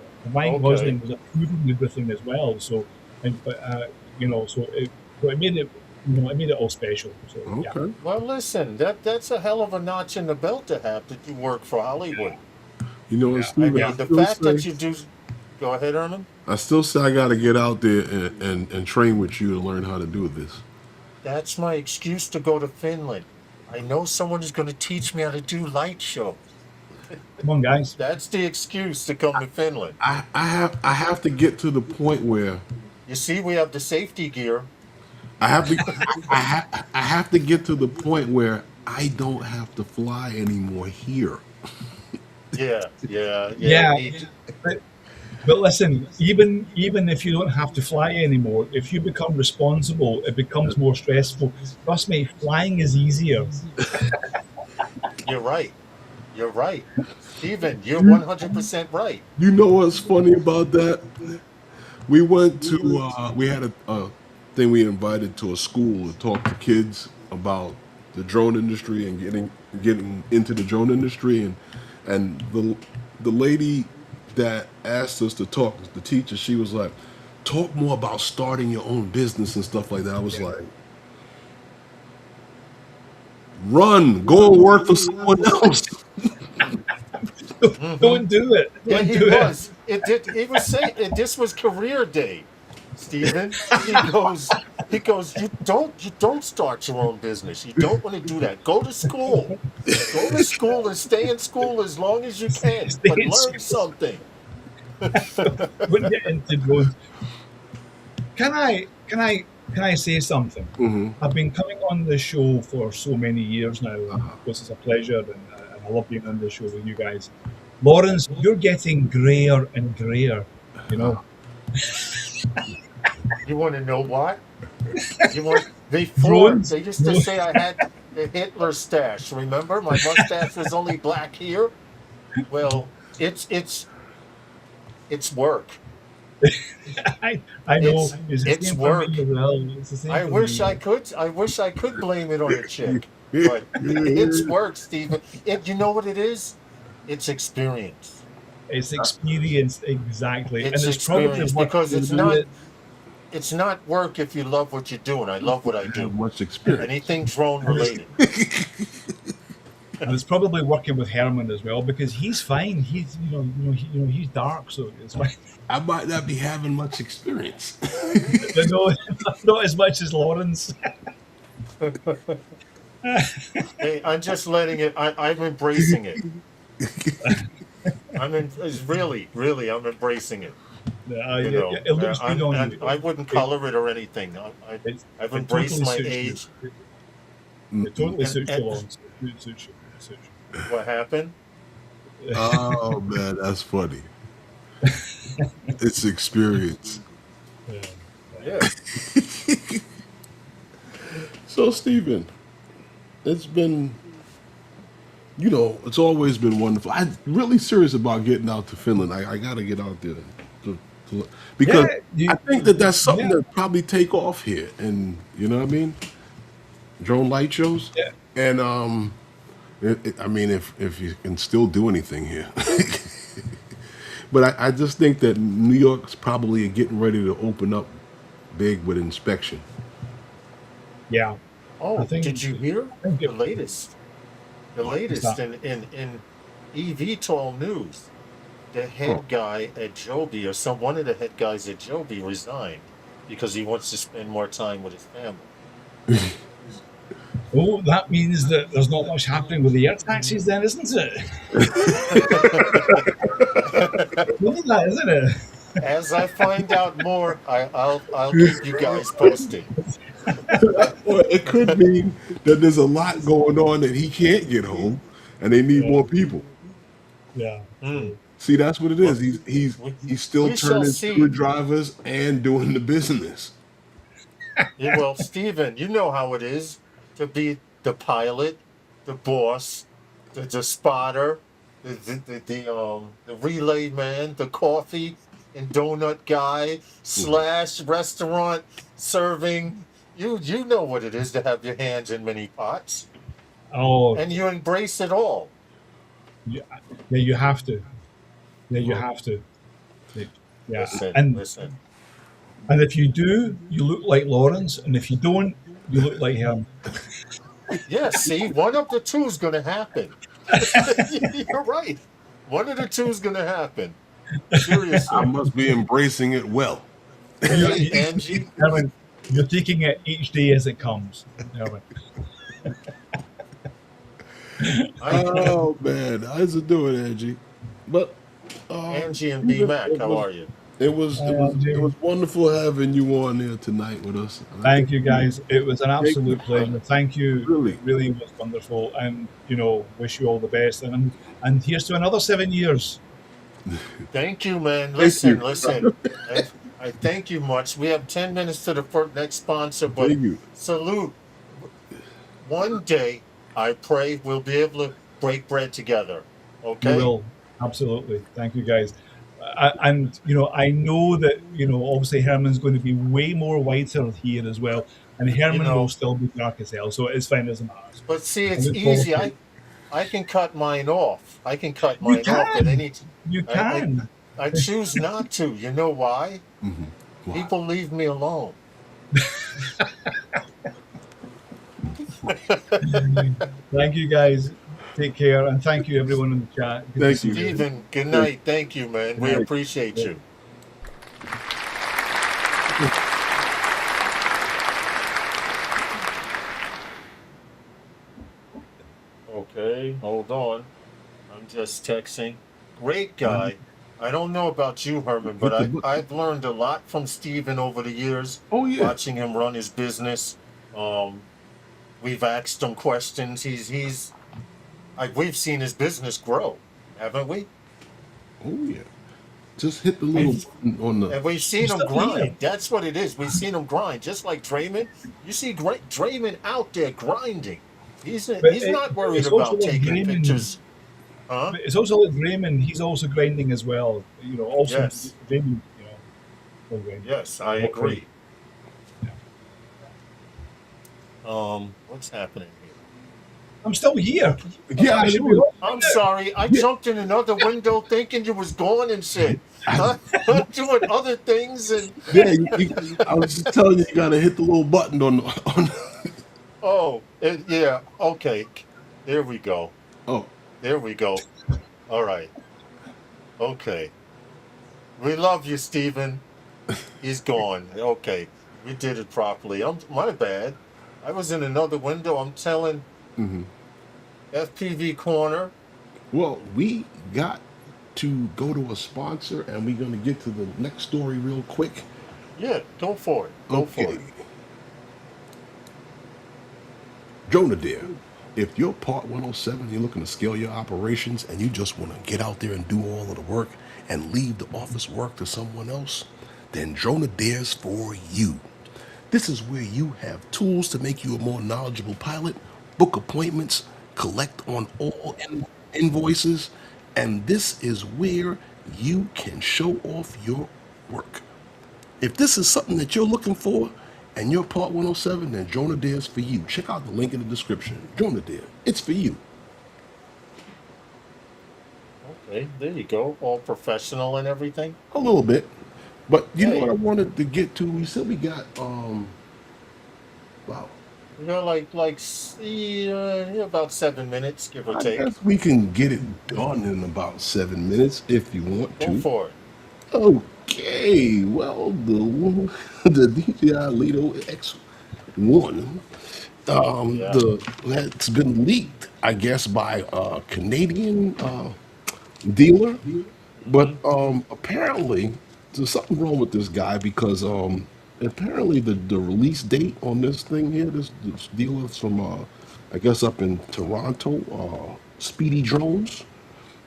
Gosling was approving everything as well. So, it made it all special. So, yeah. Well, listen, that's a hell of a notch in the belt to have that you work for Hollywood. You know, Steve, The fact that you do. Go ahead, Erman. I still say I got to get out there and train with you to learn how to do this. That's my excuse to go to Finland. I know someone is going to teach me how to do light shows. Come on, guys. That's the excuse to come to Finland. I have to get to the point where You see, we have the safety gear. I have to get to the point where I don't have to fly anymore here. Yeah. But listen, even if you don't have to fly anymore, if you become responsible, it becomes more stressful. Trust me, flying is easier. You're right. You're right. Stephen, you're 100% right. You know what's funny about that? We went to we had a thing we invited to a school to talk to kids about the drone industry and getting into the drone industry, and the lady that asked us to talk, the teacher, she was like, talk more about starting your own business and stuff like that. I was like, run, go and work for someone else. Don't do it. Yeah, Don't he do was. He was saying this was career day, Stephen. He goes, you don't start your own business. You don't want to do that. Go to school. Go to school and stay in school as long as you can, Stay but in learn school. something. Don't get into drones. Can I say something? Mm-hmm. I've been coming on the show for so many years now. And of course, it's a pleasure, and I love being on the show with you guys. Lawrence, you're getting grayer and grayer. You know. You want to know what? Before Drones? they used to say I had the Hitler stash. Remember, my mustache was only black here. Well, it's work. I know. It's work. It's the same I for wish me. I could blame it on a chick, but it's work, Stephen. You know what it is? It's experience. It's experience, exactly. It's and it's probably experience what because you it's do not. it. It's not work if you love what you do, and I love what I do. Have much experience. Anything drone related. And it's probably working with Herman as well because he's fine. He's he's dark, so it's fine. I might not be having much experience. But no, not as much as Lawrence. Hey, I'm just letting it. I'm embracing it. It's really, I'm embracing it. You know, it looks good on you. I wouldn't color it or anything. I've embraced my suits age. you. It totally suits you, And- Lawrence. It suits you. What happened? Oh man, that's funny. It's experience. Yeah. So Stephen, it's been, it's always been wonderful. I'm really serious about getting out to Finland. I got to get out there because I think that's something that probably take off here, and you know what I mean, drone light shows. Yeah. And I mean, if you can still do anything here. But I just think that New York's probably getting ready to open up big with inspection. Yeah. Oh, I think- did you hear I think the it- latest? The latest that? in eVTOL news. The head guy at Joby, or one of the head guys at Joby, resigned because he wants to spend more time with his family. Oh, that means that there's not much happening with the air taxis, then, isn't it? Look at that, isn't it? As I find out more, I'll keep you guys posted. Or it could mean that there's a lot going on that he can't get home, and they need more people. Yeah. See, that's what it is. He's still we shall turning see. screwdrivers and doing the business. Yeah, well, Stephen, you know how it is to be the pilot, the boss, the spotter, the relay man, the coffee and donut guy / restaurant serving. You know what it is to have your hands in many pots, Oh, and you embrace it all. yeah, you have to. Yeah, you have to. Yeah, Listen. and if you do, you look like Lawrence, and if you don't, you look like him. Yeah, see, one of the two is going to happen. You're right. One of the two is going to happen. Seriously. I must be embracing it well. Hey, Angie. Herman, you're taking it each day as it comes. Herman. Oh man, how's it doing, Angie? But Angie and B Mac, how are you? It was wonderful having you on there tonight with us. And I Thank think you, guys. It was an thank you, absolute pleasure. Thank you. really. It really was wonderful, and wish you all the best. And here's to another 7 years. Thank you, man. Thank you. Listen. I thank you much. We have 10 minutes to the next sponsor, but Thank you. salute. One day, I pray we'll be able to break bread together. Okay? We will, absolutely. Thank you, guys. And I know that obviously Herman's going to be way more whiter here as well, and Herman will still be dark as hell, so it's fine, doesn't matter. But see, it's easy. I can cut mine off. I can cut mine off at any time. You can. I choose not to. You know why? Mm-hmm. Wow. People leave me alone. Thank you, guys. Take care, and thank you, everyone in the chat. Thank you, Stephen. Good night. Thank you, man. We appreciate you. Okay, hold on. I'm just texting. Great guy. I don't know about you, Herman, but I've learned a lot from Stephen over the years. Oh yeah. Watching him run his business. We've asked him questions. We've seen his business grow, haven't we? Oh yeah. Just hit the little button on the. And we've seen him grind. That's what it is. We've seen him grind, just like Draymond. You see, Draymond out there grinding. He's not worried about taking pictures. Huh? It's also like Raymond. He's also grinding as well. Also yes. Raymond. Yes, I agree. Yeah. What's happening here? I'm still here. Yeah, I'm sorry. I jumped in another window thinking you was gone and shit. Doing other things and. Yeah, I was just telling you gotta hit the little button on. Oh, yeah. Okay. There we go. Oh. There we go. All right. Okay. We love you, Stephen. He's gone. Okay. We did it properly. My bad. I was in another window. I'm telling FPV Corner. Well, we got to go to a sponsor, and we're going to get to the next story real quick. Yeah, go for it. Go for it. Drone Deer. If you're Part 107, you're looking to scale your operations, and you just want to get out there and do all of the work and leave the office work to someone else, then Drone Deer's for you. This is where you have tools to make you a more knowledgeable pilot, book appointments, collect on all invoices, and this is where you can show off your work. If this is something that you're looking for and you're Part 107, then Drone Deer is for you. Check out the link in the description. Drone Deer, it's for you. Okay, there you go. All professional and everything. A little bit. But you know what I wanted to get to? We said we got wow. You know, like about 7 minutes, give or take. I guess we can get it done in about 7 minutes if you want to. Go for it. Okay. Well, the DJI Lito X1, that's been leaked, I guess, by a Canadian dealer, but apparently there's something wrong with this guy because apparently the release date on this thing here, this dealer from I guess up in Toronto, Speedy Drones,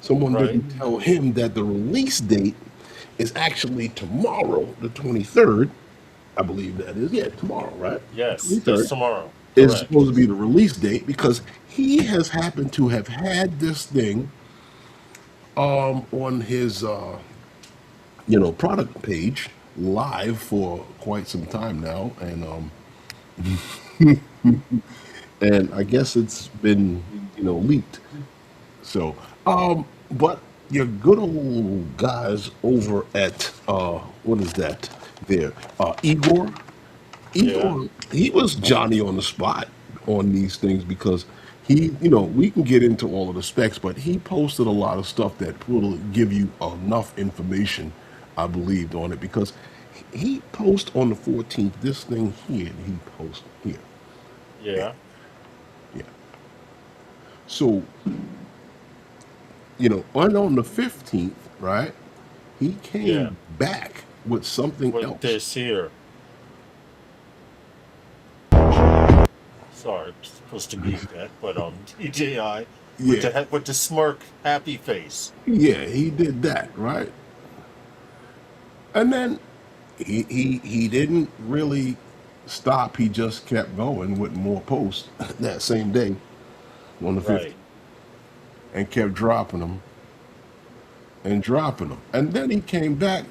someone didn't tell him that the release date is actually tomorrow, the 23rd, I believe that is. Yeah, tomorrow, right? Yes, it's tomorrow. It's supposed to be the release date because he has happened to have had this thing on his product page live for quite some time now, and and I guess it's been leaked. So but your good old guys over at what is that there, Igor, he was Johnny on the spot on these things because he, we can get into all of the specs, but he posted a lot of stuff that will give you enough information, I believed, on it, because he posted on the 14th this thing here, and he posted here. Yeah. Yeah. So, on the 15th, right, he came back with something with else. this here. Sorry, I'm supposed to mute that, but DJI with the smirk, happy face. Yeah, he did that, right? And then he didn't really stop. He just kept going with more posts that same day on the 50th, and kept dropping them and dropping them. And then he came back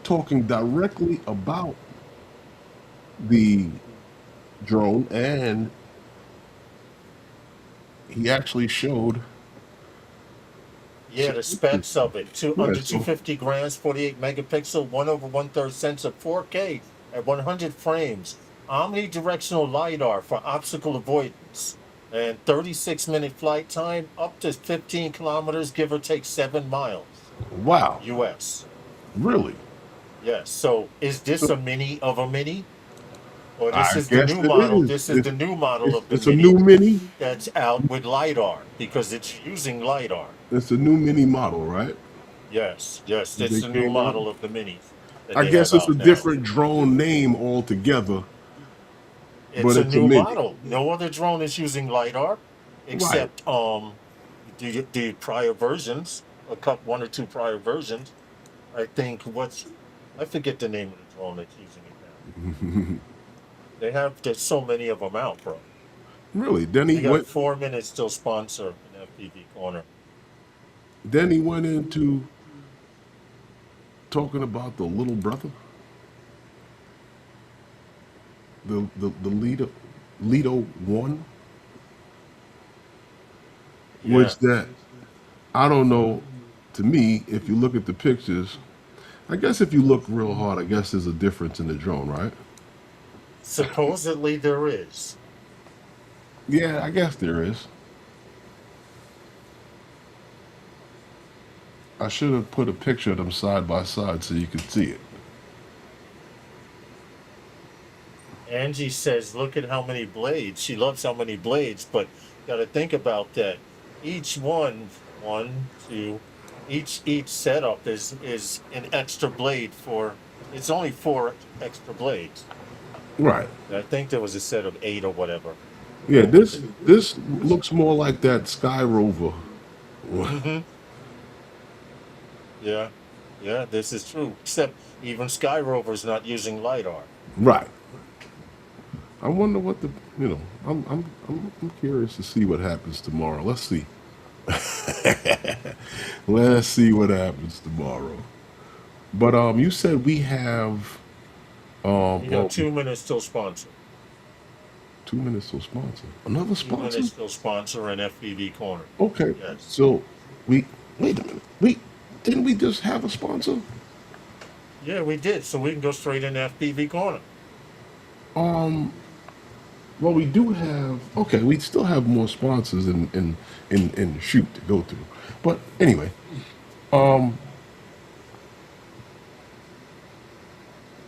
talking directly about the drone, and he actually showed the specs of it. Under 250 grams, 48 megapixel, 1/1/3 sensor, 4K at 100 frames, omnidirectional LiDAR for obstacle avoidance, and 36-minute flight time, up to 15 kilometers, give or take 7 miles. Wow. US. Really? Yes. So is this a mini of a mini? Or this is the new model. This is the new model of the mini. It's a new mini that's out with LiDAR, because it's using LiDAR. It's a new mini model, right? Yes, it's the new model of the minis. I guess it's a different drone name altogether. It's a new model. No other drone is using LiDAR except the prior versions, one or two prior versions. I think I forget the name of the drone that's using it now. There's so many of them out, bro. Really? Then he got 4 minutes till sponsor an FPV Corner. Then he went into talking about the little brother, the Lito X1, which that I don't know. To me, if you look at the pictures, I guess if you look real hard, I guess there's a difference in the drone, right? Supposedly there is. Yeah, I guess there is. I should have put a picture of them side by side so you could see it. Angie says, look at how many blades. She loves how many blades, but got to think about that. Each each setup is an extra blade it's only 4 extra blades. Right. I think there was a set of 8 or whatever. Yeah, this looks more like that Sky Rover. Mm-hmm. Yeah, this is true. Except even Sky Rover's not using LiDAR. Right. I wonder what I'm curious to see what happens tomorrow. Let's see. Let's see what happens tomorrow. But you said we have 2 minutes till sponsor. 2 minutes till sponsor. Another sponsor? 2 minutes till sponsor an FPV Corner. Okay. Yes. So wait a minute. Didn't we just have a sponsor? Yeah, we did. So we can go straight into FPV Corner. Well, we do have. Okay, we still have more sponsors in the shoot to go through. But anyway,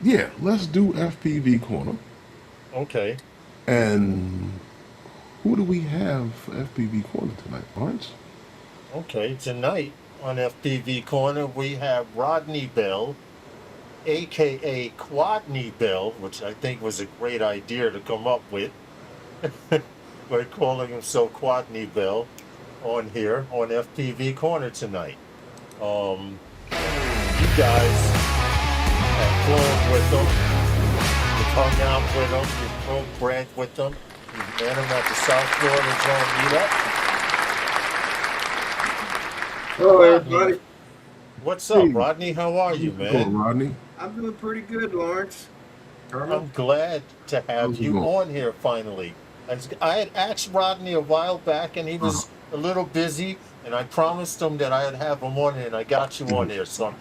yeah, let's do FPV Corner. Okay. And who do we have for FPV Corner tonight, Lawrence? Okay, tonight on FPV Corner we have Rodney Bell, aka Quadney Bell, which I think was a great idea to come up with. By calling himself Quadney Bell on here on FPV Corner tonight. You guys have flown with them, you've hung out with them, you've broke bread with them, you've met them at the South Florida Drone Meetup. Hello, everybody. What's up, Rodney? How are you, man? Hello, Rodney. I'm doing pretty good, Lawrence. I'm glad to have you on here finally. I had asked Rodney a while back, and he was a little busy, and I promised him that I'd have him on here, and I got you on here, so I'm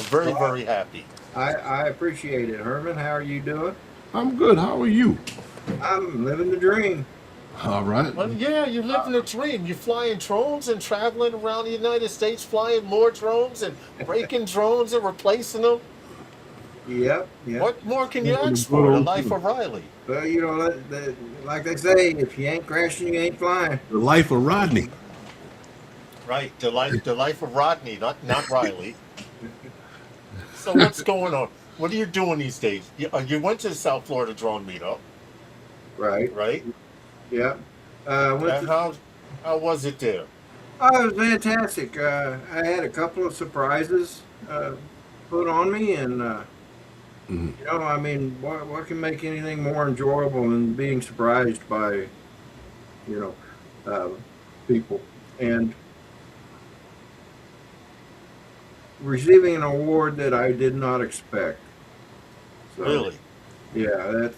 very, very happy. I appreciate it. Herman, how are you doing? I'm good. How are you? I'm living the dream. All right. Well, yeah, you're living a dream. You're flying drones and traveling around the United States, flying more drones and breaking drones and replacing them. Yep. What more can you ask for? The life of Riley. Well, you know, like they say, if you ain't crashing, you ain't flying. The life of Rodney. Right, the life of Rodney, not Riley. So what's going on? What are you doing these days? You went to the South Florida drone meetup, Right. right? Yeah. Went And to, how was it there? oh, it was fantastic. I had a couple of surprises put on me, and you know, I mean, what can make anything more enjoyable than being surprised by, you know, people and receiving an award that I did not expect. So, Really? yeah,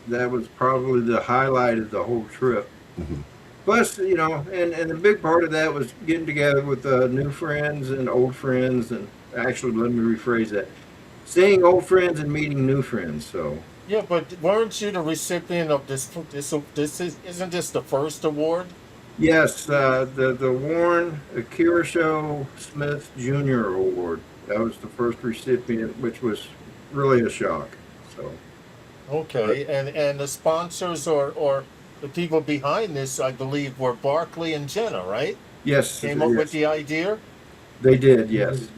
that was probably the highlight of the whole trip. Plus, you know, and a big part of that was getting together with new friends and old friends, and actually, let me rephrase that: seeing old friends and meeting new friends. So, Yeah, but weren't you the recipient of this? Isn't this the first award? yes, the Warren Kirisho Smith Jr. Award. That was the first recipient, which was really a shock. So, Okay, and the sponsors or the people behind this, I believe, were Barkley and Jenna, right? yes, Came up yes, with the idea, they did. Yes.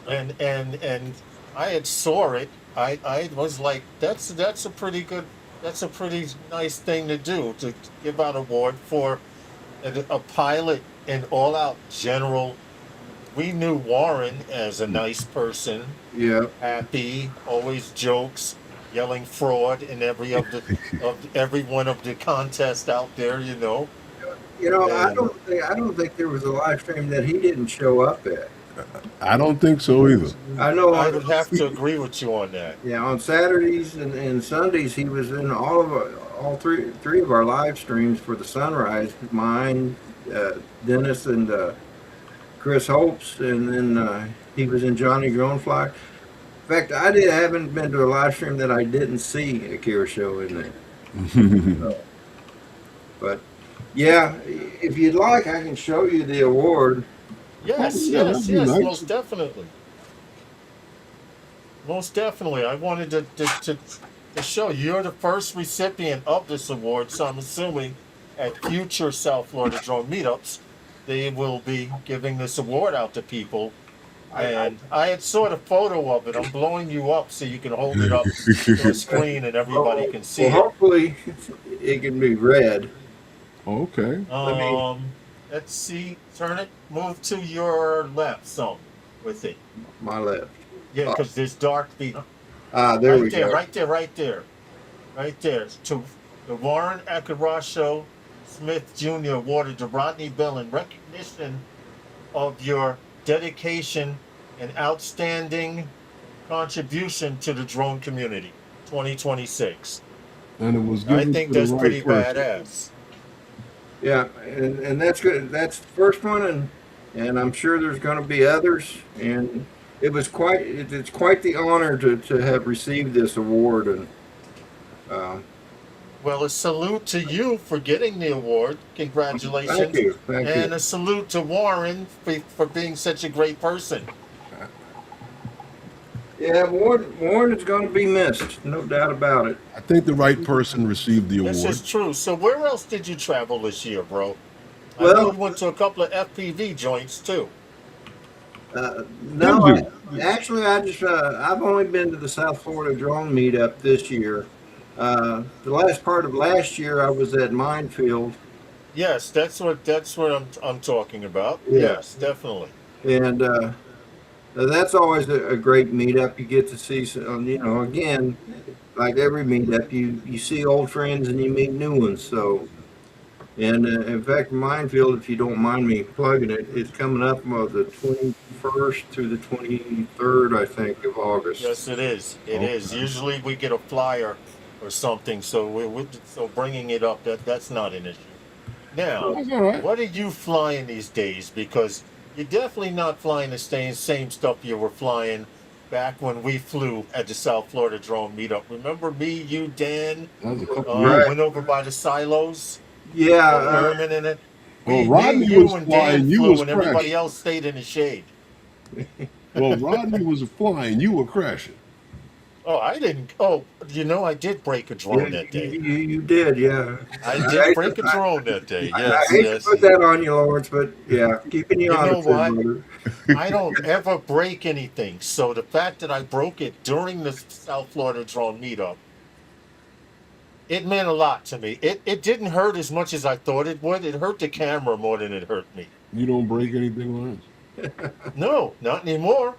and I had saw it. I was like, that's a pretty good, that's a pretty nice thing to do, to give out award for a pilot and all out general. We knew Warren as a nice person, Yeah. happy, always jokes, yelling fraud in every one of the contests out there, you know. You know, And I don't think there was a live stream that he didn't show up at. I don't think so either. I know I on, would have to agree with you on that. yeah, on Saturdays and Sundays he was in all three of our live streams for the sunrise. Mine, Dennis, and Chris Hopes, and then he was in Johnny Dronefly. In fact, haven't been to a live stream that I didn't see Akira show in there. So, but yeah, if you'd like, I can show you the award. Yes, Yeah, yes, that'd be yes, nice. most definitely. Most definitely. I wanted to show you're the first recipient of this award, so I'm assuming at future South Florida drone meetups, they will be giving this award out to people. And I had saw the photo of it. I'm blowing you up so you can hold it up to the screen and everybody can see Well, it. hopefully it can be read. Okay. Let's see. Turn it. Move to your left some with it. My left. Yeah, because there's dark behind. There Right we there, go. right there, right there. Right there. To the Warren Acarasho Smith Jr. awarded to Rodney Bell in recognition of your dedication and outstanding contribution to the drone community 2026. And it was I given think to the that's right pretty person. badass. Yeah, and that's good. That's the first one, and I'm sure there's going to be others. And it's quite the honor to have received this award. And Well, a salute to you for getting the award. Congratulations. thank you, thank And you. a salute to Warren for being such a great person. Yeah, Warren is going to be missed, no doubt about it. I think the right person received the This award. is true. So where else did you travel this year, bro? I Well- know you went to a couple of FPV joints too. No, Did actually, I've only been to the South Florida drone meetup this year. The last part of last year, I was at Minefield, Yes, that's what I'm talking about. Yeah. Yes, definitely. and that's always a great meetup. You get to see some, you know, again, like every meetup, you see old friends and you meet new ones. So, and in fact, Minefield, if you don't mind me plugging it, it's coming up on the 21st through the 23rd, I think, of August. Yes, it is. It is. Usually we get a flyer or something, so so bringing it up that's not an issue. Now, That's all right. what are you flying these days? Because you're definitely not flying the same stuff you were flying back when we flew at the South Florida drone meetup. Remember me, you, Dan, That was a couple Right. went over by the silos, Yeah, Herman in it. Well, Me, Rodney you was and flying, Dan you flew, was and everybody crashing. else stayed in the shade. Well, Rodney was flying, you were crashing. Oh, I didn't. Oh, I did break a drone that day. You did, yeah. I did break a drone that day. I Yes, hate to yes. put that on you, Lawrence, but yeah, keeping you You know honest, there, what? brother. I don't ever break anything. So the fact that I broke it during the South Florida drone meetup, it meant a lot to me. It didn't hurt as much as I thought it would. It hurt the camera more than it hurt me. You don't break anything, Lawrence? No, not anymore.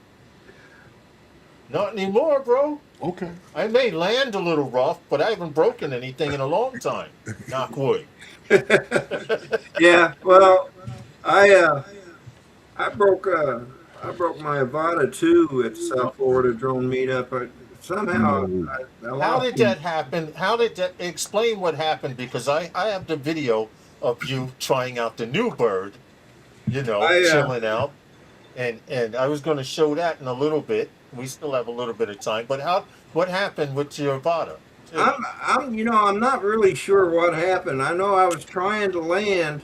Not anymore, bro. Okay. I may land a little rough, but I haven't broken anything in a long time. Knock wood. Yeah, well, I broke my Avata too at the South Florida drone meetup. But somehow I How lost did that happen? How did that explain what happened? Because I have the video of you trying out the new bird, chilling out. And I was going to show that in a little bit. We still have a little bit of time. But what happened with your Avata? I'm not really sure what happened. I know I was trying to land,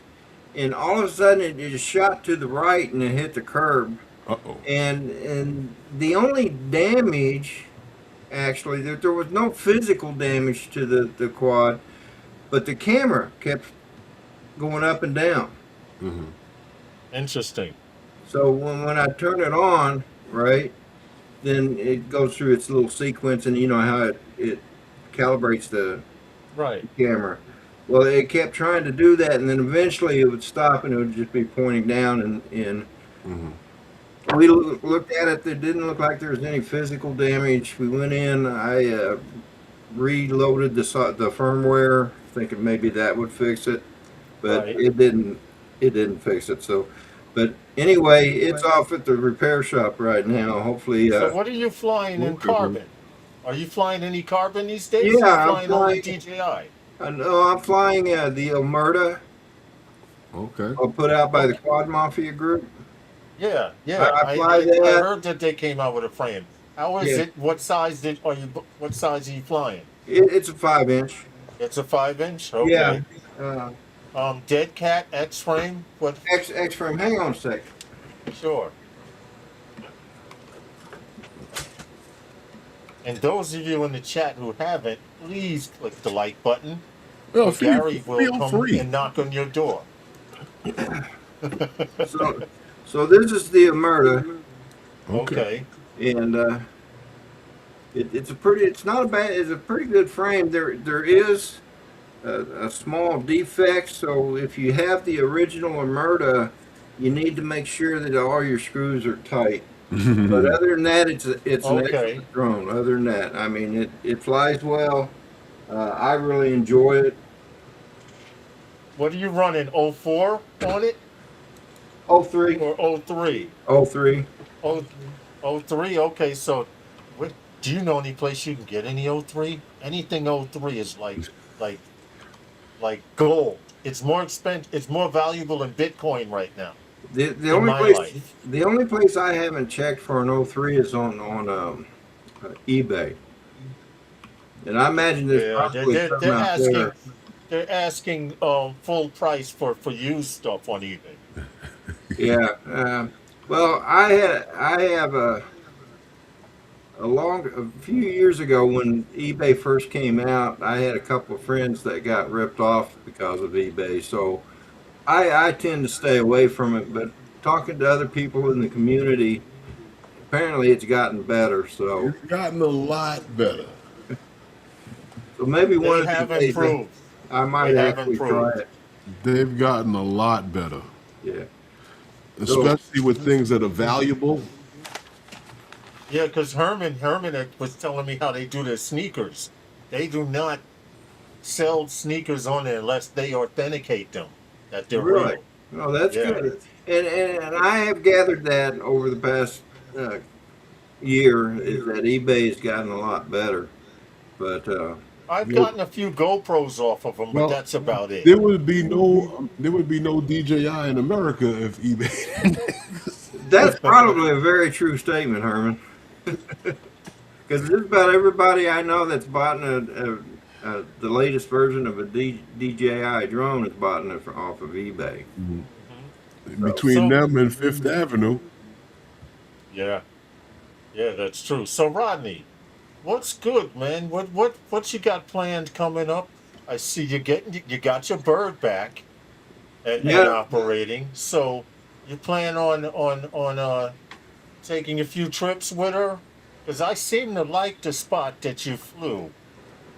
and all of a sudden it just shot to the right and it hit the curb. Uh-oh. And the only damage, actually, there was no physical damage to the quad, but the camera kept going up and down. Mm-hmm. Interesting. So when I turn it on, right, then it goes through its little sequence, and you know how it calibrates the camera. Well, it kept trying to do that, and then eventually it would stop, and it would just be pointing down. And we looked at it. It didn't look like there was any physical damage. We went in. I reloaded the firmware, thinking maybe that would fix it, but it didn't. It didn't fix it. So, but anyway, it's off at the repair shop right now. Hopefully. So what are you flying in carbon? Are you flying any carbon these days? Yeah, or are you flying only DJI? No, I'm flying the Omerta. Okay. Put out by the Quad Mafia group. Yeah. I fly that. I heard that they came out with a frame. How is it? What size are you flying? It's a 5-inch. It's a 5-inch. Okay. Yeah. Dead Cat X frame. What? X frame. Hang on a second. Sure. And those of you in the chat who haven't, please click the like button. Well, Gary will come and knock on your door. So this is the Omerta. Okay. And it's a pretty good frame. There is a small defect, so if you have the original Omerta, you need to make sure that all your screws are tight. But other than that, it's an excellent drone. Other than that, I mean, it flies well. I really enjoy it. What are you running? 04 on it? 03 or 03? 03. 03. Okay, so do you know any place you can get any 03? Anything 03 is like gold. It's more expensive. It's more valuable than Bitcoin right now. The only place I haven't checked for an 03 is on eBay, and I imagine there's probably something out there. They're asking full price for used stuff on eBay. Yeah. Well, I have a few years ago when eBay first came out, I had a couple of friends that got ripped off because of eBay. So I tend to stay away from it, but talking to other people in the community, apparently it's gotten better. So it's gotten a lot better. So maybe one have of these days I might actually try it. They've gotten a lot better. Yeah. Especially with things that are valuable. Yeah, because Herman was telling me how they do their sneakers. They do not sell sneakers on there unless they authenticate them that they're real. Oh, that's good. And I have gathered that over the past year is that eBay has gotten a lot better. But I've gotten a few GoPros off of them, but that's about it. There would be no DJI in America if eBay didn't. That's probably a very true statement, Herman. Because just about everybody I know that's bought the latest version of a DJI drone is bought it off of eBay. Mm-hmm. Between them and Fifth Avenue. Yeah, that's true. So Rodney, What's good, man? What you got planned coming up? I see you got your bird back and Yeah. operating. So you plan on taking a few trips with her? Because I seem to like the spot that you flew.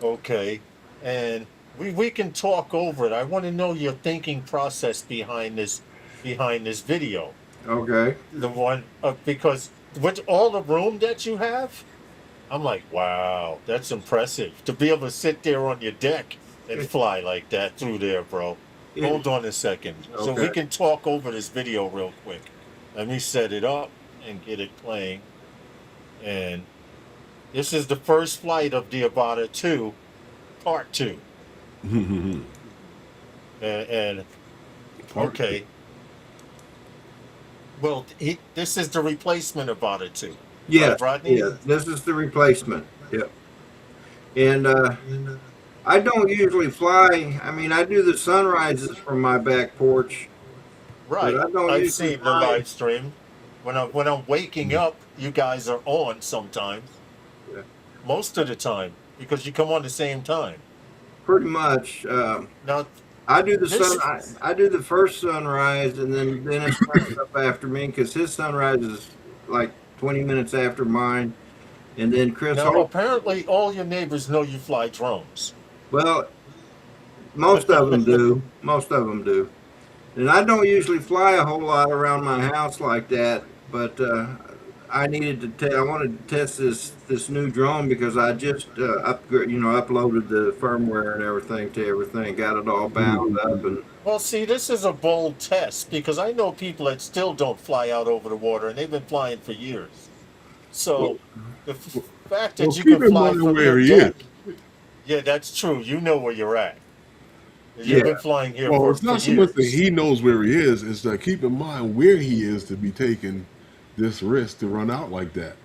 Okay, and we can talk over it. I want to know your thinking process behind this video. Okay. The one because with all the room that you have, I'm like, wow, that's impressive to be able to sit there on your deck and fly like that through there, bro. Hold on a second, so we Okay. can talk over this video real quick. Let me set it up and get it playing. And this is the first flight of the Avata 2, Part 2. and okay. Well, this is the replacement Avata 2. Yeah. Right, Rodney? Yeah. This is the replacement. Yep. And I don't usually fly. I mean, I do the sunrises from my back porch. Right. But I don't I've usually seen the fly. live stream. When I'm waking up, you guys are on sometimes. Yeah. Most of the time, because you come on the same time. Pretty much. Now, I do the this, I do the first sunrise, and then Dennis comes up after me because his sunrise is like 20 minutes after mine, and then Chris now Holt. apparently all your neighbors know you fly drones. Well, most of them do. Most of them do. And I don't usually fly a whole lot around my house like that, but I needed to. I wanted to test this new drone because I just uploaded the firmware and everything to everything, got it all bound up, and Well, see, this is a bold test because I know people that still don't fly out over the water, and they've been flying for years. So the fact that you keep can in fly mind from where your he deck, is. yeah, that's true. You know where you're at. You've Yeah. been flying here Well, for, it's not for so much that years. he knows where he is; it's that keep in mind where he is to be taking this risk to run out like that.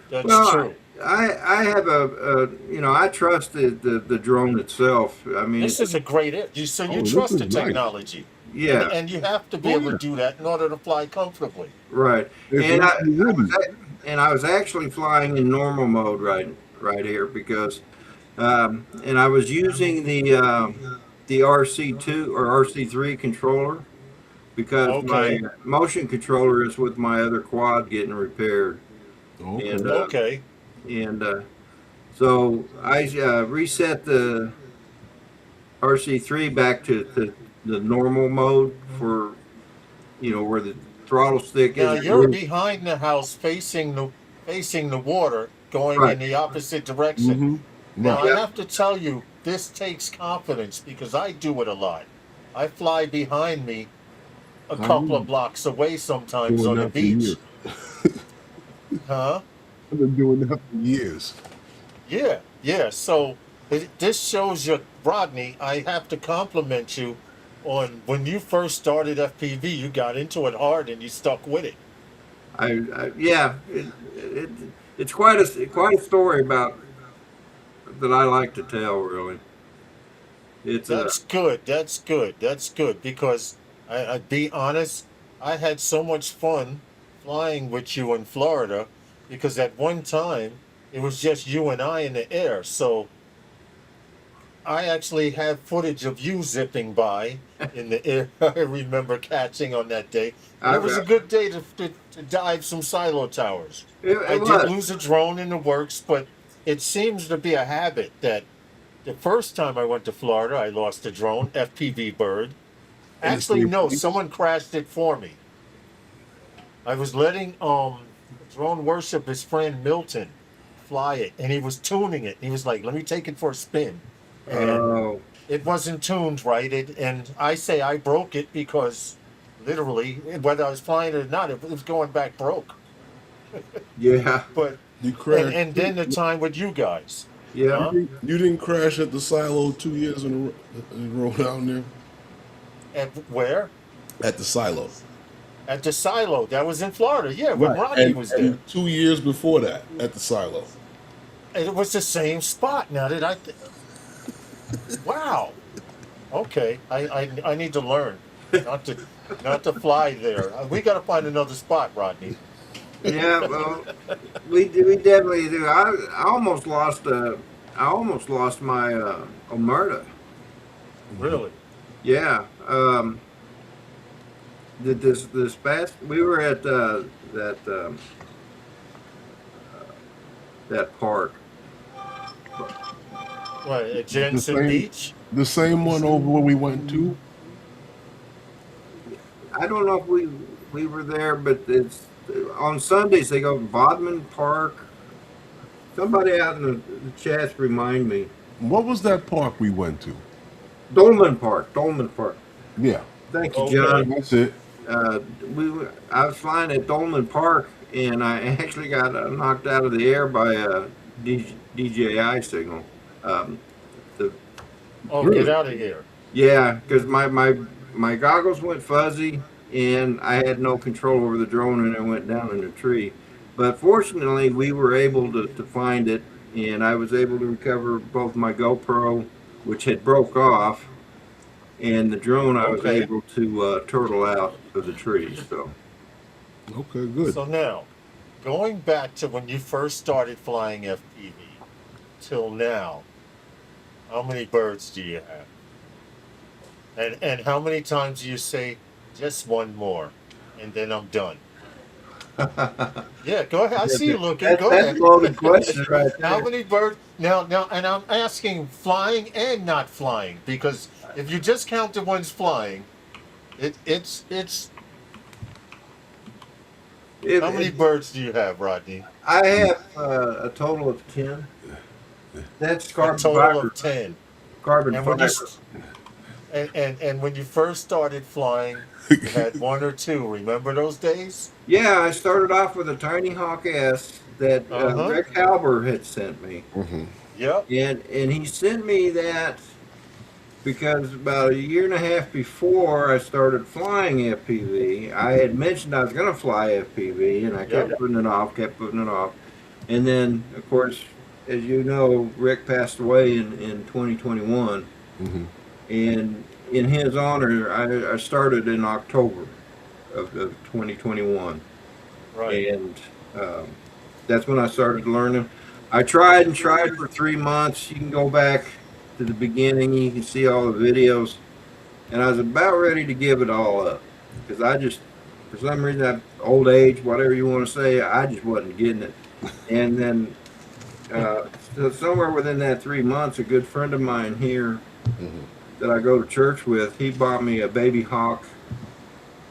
That's well, true. I have I trust the drone itself. I mean, This is a great so you Oh, this trust is the nice. technology. yeah, And you have to be Oh, able yeah. to do that in order to fly comfortably. right. If And not, he wouldn't. I was actually flying in normal mode right here because and I was using the RC2 or RC3 controller because my Okay. motion controller is with my other quad getting repaired, Okay. and Okay. so I reset the RC3 back to the normal mode for where the throttle stick Now is. you're behind the house facing the water going Right. in the opposite direction. Mm-hmm. Now Right. I have to tell you, this takes confidence because I do it a lot. I fly behind me a couple of blocks away sometimes Doing on the that for beach. years. Huh? I've been doing that for years. Yeah, yeah. So this shows you, Rodney, I have to compliment you on when you first started FPV, you got into it hard and you stuck with it. It's quite a story about that I like to tell. Really, it's That's good. That's good. That's good because I be honest, I had so much fun flying with you in Florida because at one time it was just you and I in the air. So I actually have footage of you zipping by in the air. I remember catching on that day. And it was a good day to dive some silo towers. I did lose a drone in the works, but it seems to be a habit that the first time I went to Florida, I lost a drone, FPV bird. In the Actually, same no, place? someone crashed it for me. I was letting Drone Worship, his friend Milton, fly it, and he was tuning it. He was like, "Let me take it for a spin," and it wasn't tuned right. And I say I broke it because literally, whether I was flying it or not, it was going back broke. yeah, But You crashed. and then the time with you guys. yeah. Huh? You didn't crash at the silo 2 years in a row down there? At where? At the silo. At the silo. That was in Florida. Yeah, when Rodney was there. And 2 years before that, at the silo. It was the same spot. Now did I? Wow. Okay, I need to learn not to fly there. We got to find another spot, Rodney. Yeah, well, we definitely do. I almost lost my Omerta. Really? Yeah. Did this past we were at that that park. What, at The Jensen same, Beach? the same one over where we went to. I don't know if we were there, but it's on Sundays they go to Bodman Park. Somebody out in the chats remind me. What was that park we went to? Dolman Park. Dolman Park. Yeah, Thank you, Okay. John. that's it. I was flying at Dolman Park, and I actually got knocked out of the air by a DJI signal. Um, the Oh, Really? get out of here. Yeah, because my goggles went fuzzy, and I had no control over the drone, and it went down in a tree. But fortunately, we were able to find it, and I was able to recover both my GoPro, which had broke off, and the drone. I was Okay. able to turtle out of the tree. So. Okay, good. So now, going back to when you first started flying FPV till now, how many birds do you have? And how many times do you say, just one more, and then I'm done? Yeah, go ahead. I see you looking. Go That's ahead. a loaded question right How there. many birds? Now, and I'm asking flying and not flying, because if you just count the ones flying, it's If- how many birds do you have, Rodney? I have a total of 10. That's A carbon total fiber. of 10. Carbon And when you fiber. and when you first started flying, you had one or two. Remember those days? Yeah, I started off with a Tiny Hawk S that Uh-huh. Rick Halber had sent me. Yep. And he sent me that because about a year and a half before I started flying FPV, I had mentioned I was going to fly FPV, and I kept Yep. putting it off, kept putting it off. And then, of course, as you know, Rick passed away in 2021. And in his honor, I started in October of 2021. Right. And that's when I started learning. I tried and tried for 3 months. You can go back to the beginning, you can see all the videos. And I was about ready to give it all up because I just, for some reason, old age, whatever you want to say, I just wasn't getting it. And then, so somewhere within that 3 months, a good friend of mine here that I go to church with, he bought me a Baby Hawk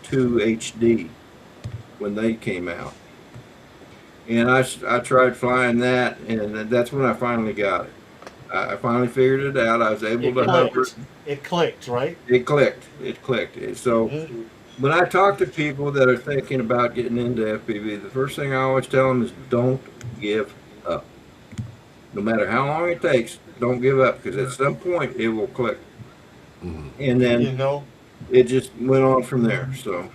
2 HD when they came out. And I tried flying that, and that's when I finally got it. I finally figured it out. I was able It to hover. clicked. It clicked, right? It clicked. It clicked. So Mhm. when I talk to people that are thinking about getting into FPV, the first thing I always tell them is don't give up. No matter how long it takes, don't give up because at some point it will click. And You then know, it just went on from there. So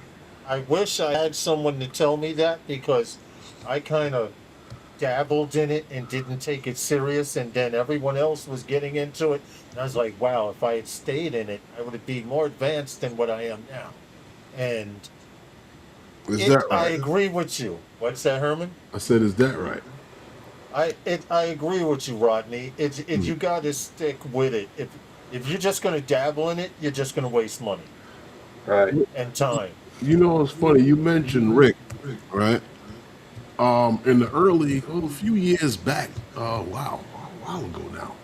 I wish I had someone to tell me that, because I kind of dabbled in it and didn't take it serious, and then everyone else was getting into it, and I was like, wow, if I had stayed in it, I would be more advanced than what I am now. And Is that I right? agree with you. What's that, Herman? I said, is that right? I agree with you, Rodney. You got to stick with it. If you're just going to dabble in it, you're just going to waste money right. and time. You know, it's funny. You mentioned Rick, right? In the a few years back, wow, a while ago now,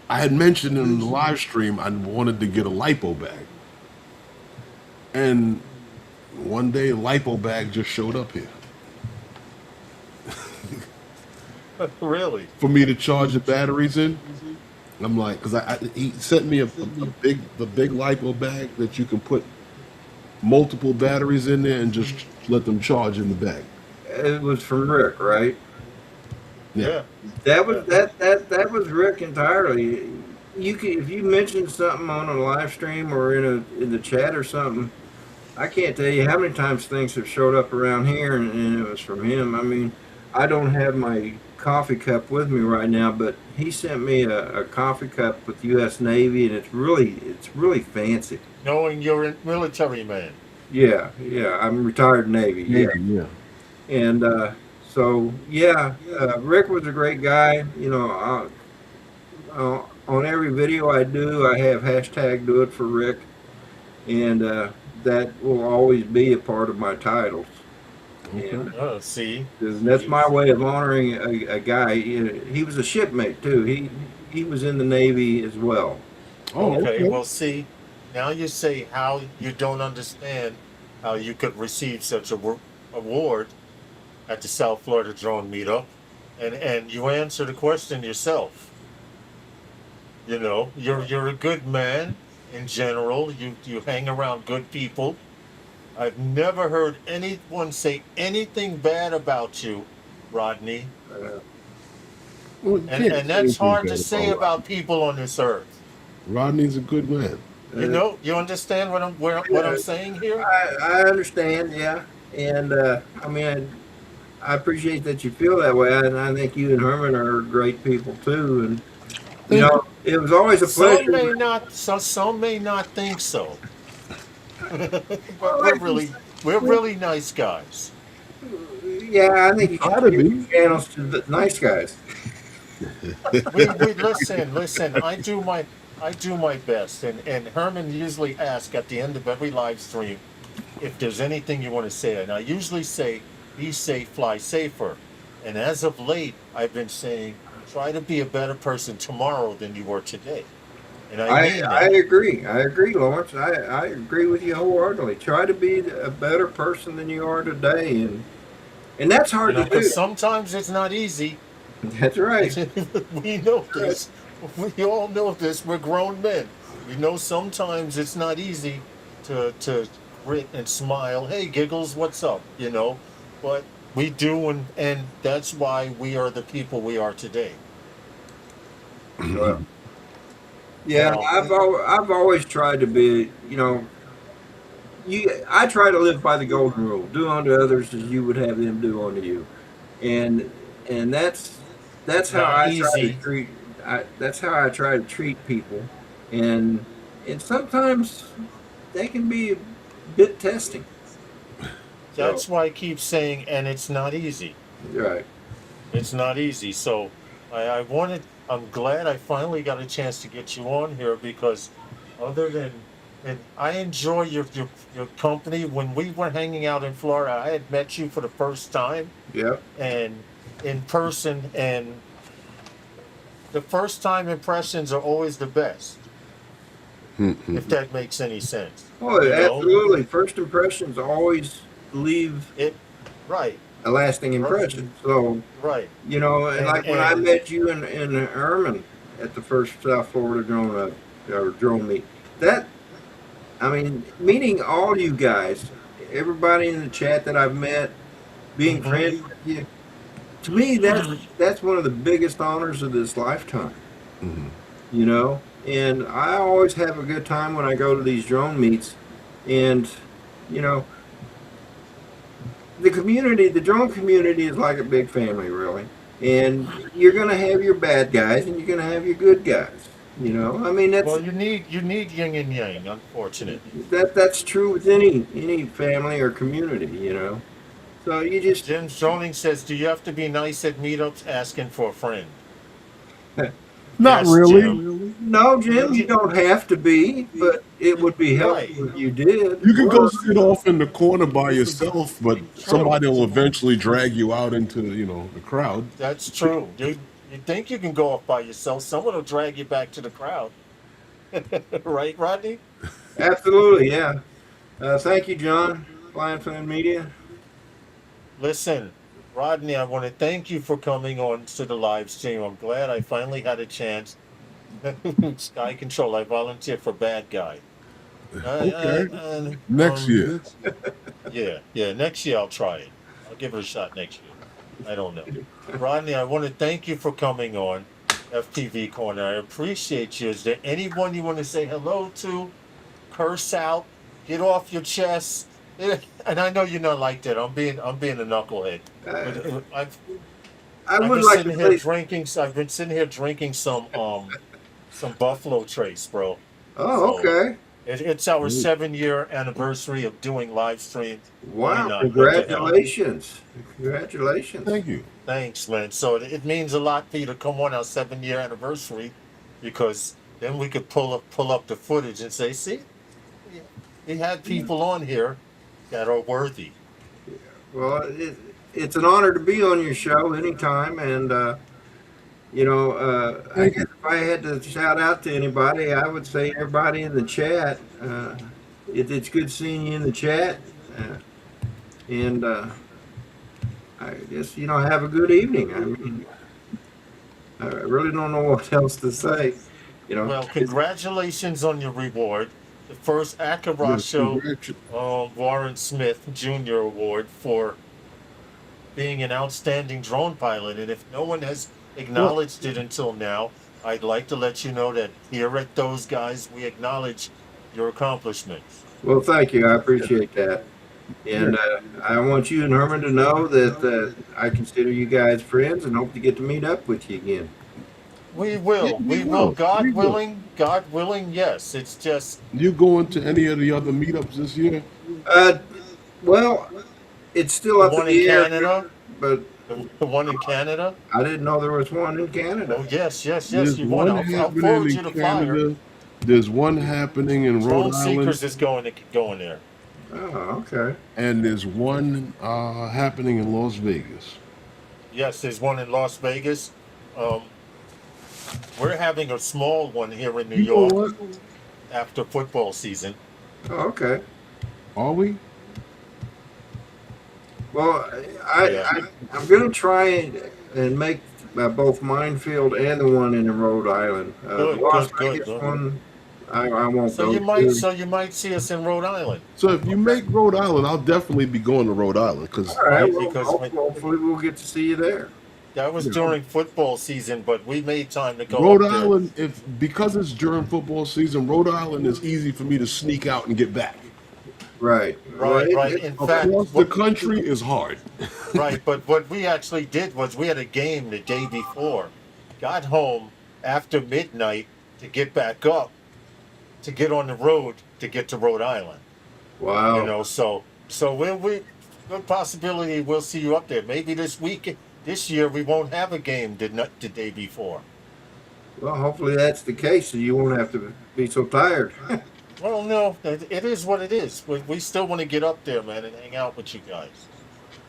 I had mentioned in the live stream I wanted to get a lipo bag. And one day, a lipo bag just showed up here Really? for me to charge the batteries in. I'm like, because he sent me the big lipo bag that you can put multiple batteries in there and just let them charge in the bag. It was from Rick, right? Yeah. That was Rick entirely. You can, if you mention something on a live stream or in the chat or something, I can't tell you how many times things have showed up around here and it was from him. I mean, I don't have my coffee cup with me right now, but he sent me a coffee cup with U.S. Navy, and it's really fancy. Knowing you're a military man. Yeah, I'm retired Navy. Yeah. Yeah. And so, yeah, Rick was a great guy. You know, on every video I do, I have hashtag do it for Rick. And that will always be a part of my titles. And See, that's my way of honoring a guy. He was a shipmate too. He was in the Navy as well. Oh, okay. Well, see, now you say how you don't understand how you could receive such a award at the South Florida Drone Meetup, and you answer the question yourself. You know, you're a good man in general. You hang around good people. I've never heard anyone say anything bad about you, Rodney. Well, And that's hard to say about people on this earth. Rodney's a good man. You know, you understand what I'm saying here? I understand, yeah. And I mean, I appreciate that you feel that way. And I think you and Herman are great people too. And you know, it was always a pleasure. Some may not think so. But we're really nice guys. Yeah, I think you should give channels to the nice guys. we listen. I do my best, and Herman usually asks at the end of every live stream if there's anything you want to say, and I usually say, "Be safe, fly safer." And as of late, I've been saying, try to be a better person tomorrow than you were today. And I agree. I agree, Lawrence. I agree with you wholeheartedly. Try to be a better person than you are today, and that's hard to do. Sometimes it's not easy. That's right. We know this. We all know this. We're grown men. We know sometimes it's not easy to grit and smile. Hey, Giggles, what's up? You know, but we do, and that's why we are the people we are today. Yeah, I've always tried to be, you know, I try to live by the golden rule: do unto others as you would have them do unto you, and that's how I try to treat. That's how I try to treat people, and sometimes they can be a bit testing. That's why I keep saying, and it's not easy. Right. It's not easy. So I'm glad I finally got a chance to get you on here, because and I enjoy your company. When we were hanging out in Florida, I had met you for the first time. Yep. And in person, and the first time impressions are always the best. If that makes any sense. Oh, absolutely. First impressions always leave a lasting impression. So, you know, and like when I met you in Herman at the first South Florida drone meet, I mean, meeting all you guys, everybody in the chat that I've met, being friends with you, to me, that's one of the biggest honors of this lifetime. You know, and I always have a good time when I go to these drone meets, and you know, the drone community is like a big family, really. And you're going to have your bad guys, and you're going to have your good guys. You know, I mean, that's you need yin and yang. Unfortunately, that's true with any family or community. You know, so you just. Jim Zoning says, "Do you have to be nice at meetups asking for a friend?" Not really. Jim. No, Jim, you don't have to be, but it would be helpful if you did. You can go sit off in the corner by yourself, but somebody will eventually drag you out into, you know, the crowd. That's true. You think you can go off by yourself? Someone will drag you back to the crowd. Right, Rodney? Absolutely, yeah. Thank you, John. Flying Fan Media. Listen, Rodney, I want to thank you for coming on to the live stream. I'm glad I finally had a chance. Sky Control, I volunteered for Bad Guy. Okay. Next year. Yeah, next year I'll try it. I'll give it a shot next year. I don't know. Rodney, I want to thank you for coming on FPV Corner. I appreciate you. Is there anyone you want to say hello to? Curse out? Get off your chest? And I know you're not like that. I'm being a knucklehead. I've been sitting here drinking some Buffalo Trace, bro. Oh, okay. It's our 7-year anniversary of doing live stream. Why Wow! not? Congratulations! Congratulations! Thank you. Thanks, man. So it means a lot for you to come on our 7-year anniversary, because then we could pull up the footage and say, see, we had people on here that are worthy. Well, it's an honor to be on your show anytime, and I guess if I had to shout out to anybody, I would say everybody in the chat. It's good seeing you in the chat, and I guess have a good evening. I mean, I really don't know what else to say. Well, congratulations on your reward. The first Akaracho Warren Smith Jr. Award for being an outstanding drone pilot. And if no one has acknowledged it until now, I'd like to let you know that here at Those Guys, we acknowledge your accomplishments. Well, thank you. I appreciate that. And I want you and Herman to know that I consider you guys friends and hope to get to meet up with you again. We will. We will. God willing, yes. It's just... You going to any of the other meetups this year? Well, it's still up in the air. Canada? But the one in Canada? I didn't know there was one in Canada. Oh, yes. There's You one won. I'll forward you the flyer. There's one happening in Rhode Drone Island. Seekers is going there. Oh, okay. And there's one happening in Las Vegas. Yes, there's one in Las Vegas. We're having a small one here in New York after football season. Oh, okay. Are we? Well, I'm going to try and make both Minefield and the one in Rhode Island. The Las Vegas one, I won't go to. So you might see us in Rhode Island. So if you make Rhode Island, I'll definitely be going to Rhode Island. All right, hopefully we'll get to see you there. That was during football season, but we made time to go. Rhode Island, because it's during football season, Rhode Island is easy for me to sneak out and get back. Right. In fact, across the country is hard. Right, but what we actually did was we had a game the day before, got home after midnight to get back up, to get on the road to get to Rhode Island. Wow. So we good possibility we'll see you up there. Maybe this year we won't have a game the day before. Well, hopefully that's the case, so you won't have to be so tired. Well, no, it is what it is. We still want to get up there, man, and hang out with you guys.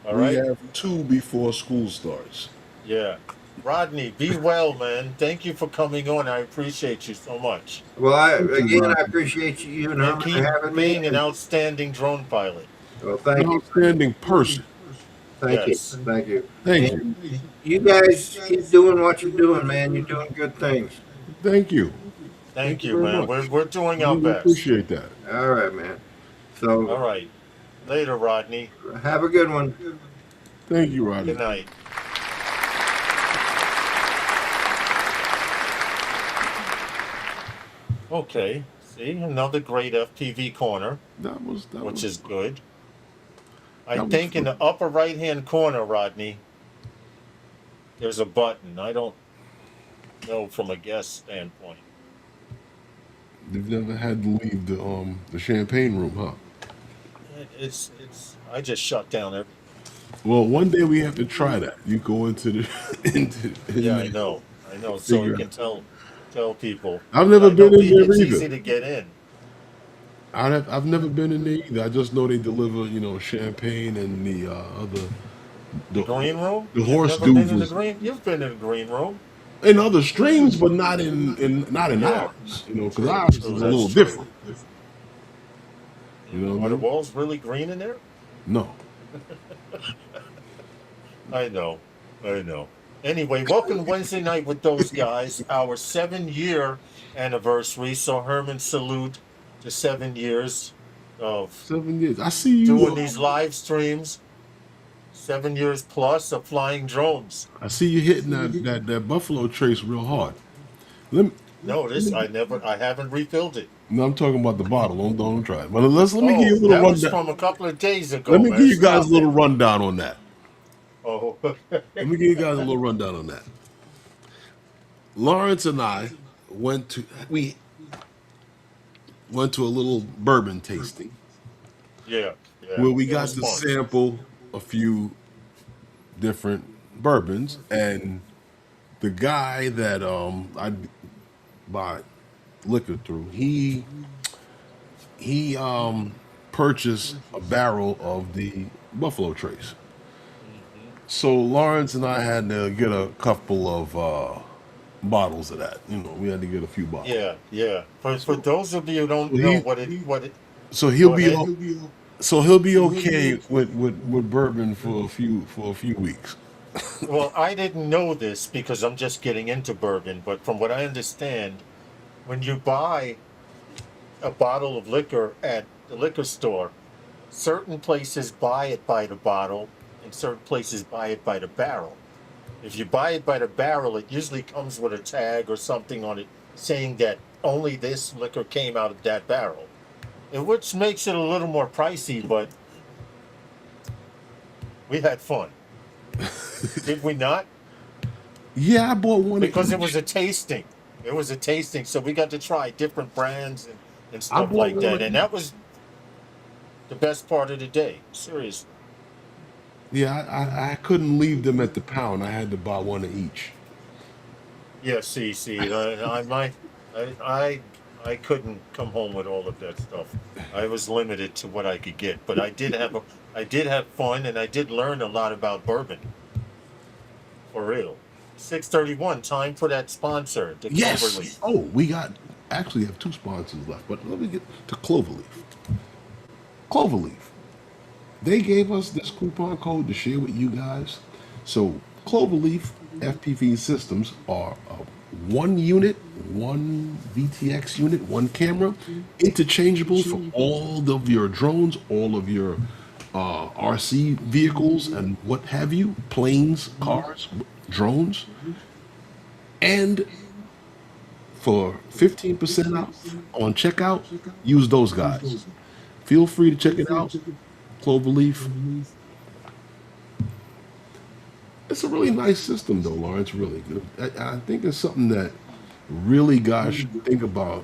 All right? We have 2 before school starts. Yeah. Rodney, be well, man. Thank you for coming on. I appreciate you so much. Well, I appreciate you and Herman keep having me. being an outstanding drone pilot. Well, thank you. Outstanding person. Thank you. Thank you. You guys keep doing what you're doing, man. You're doing good things. Thank you. Thank you, man. We're doing our best. Appreciate that. All right, man. So. All right. Later, Rodney. Have a good one. Thank you, Rodney. Good night. Okay. See, another great FPV corner. Which is good. I think in the upper right-hand corner, Rodney, there's a button. I don't know from a guest standpoint. You've never had to leave the champagne room, huh? It's. I just shut down everything. Well, one day we have to try that. You go into the Yeah, I know. So you can tell people. I've never been in there it's either. Easy to get in. I've never been in there either. I just know they deliver, champagne and the green room. The horse dudes. You've been in the green room. In other streams, but not in ours. Because ours is a little different. Are the walls really green in there? No. I know. Anyway, welcome to Wednesday Night with Those Guys, our 7-year anniversary. So Herman, salute to 7 years of 7 years. I see you doing these live streams. 7 years plus of flying drones. I see you hitting that buffalo trace real hard. I haven't refilled it. No, I'm talking about the bottle. Don't try it. But let me give you a little that rundown. was from a couple of days ago. Let me give you guys a little rundown on that. Oh. Let me give you guys a little rundown on that. Lawrence and I went to went to a little bourbon tasting Yeah, where we it got was to fun. sample a few different bourbons, and the guy that I buy liquor through, he purchased a barrel of the Buffalo Trace. So Lawrence and I had to get a couple of bottles of that. You know, we had to get a few bottles. Yeah. For So, those of you who so don't know he, what it, so he'll go be ahead. so he'll be okay with bourbon for a few weeks. Well, I didn't know this because I'm just getting into bourbon, but from what I understand, when you buy a bottle of liquor at the liquor store, certain places buy it by the bottle and certain places buy it by the barrel. If you buy it by the barrel, it usually comes with a tag or something on it saying that only this liquor came out of that barrel, and which makes it a little more pricey, but we had fun. Did we not? Yeah, I bought one of Because it was each. a tasting. It was a tasting, so we got to try different brands and I stuff bought like one that. of And each. that was the best part of the day. Seriously. Yeah, I couldn't leave them at the pound. I had to buy one of each. Yeah, see, I couldn't come home with all of that stuff. I was limited to what I could get, but I did have fun, and I did learn a lot about bourbon, for real. 6:31, time for that sponsor, the Yes. Cloverleaf. Oh, we got actually have two sponsors left, but let me get to Cloverleaf. Cloverleaf. They gave us this coupon code to share with you guys. So Cloverleaf FPV systems are a one unit, one VTX unit, one camera, interchangeable for all of your drones, all of your RC vehicles, and what have you, planes, cars, drones, and for 15% off on checkout, use those guys. Feel free to check it out. Cloverleaf. It's a really nice system, though, Lawrence. Really good. I think it's something that really guys should think about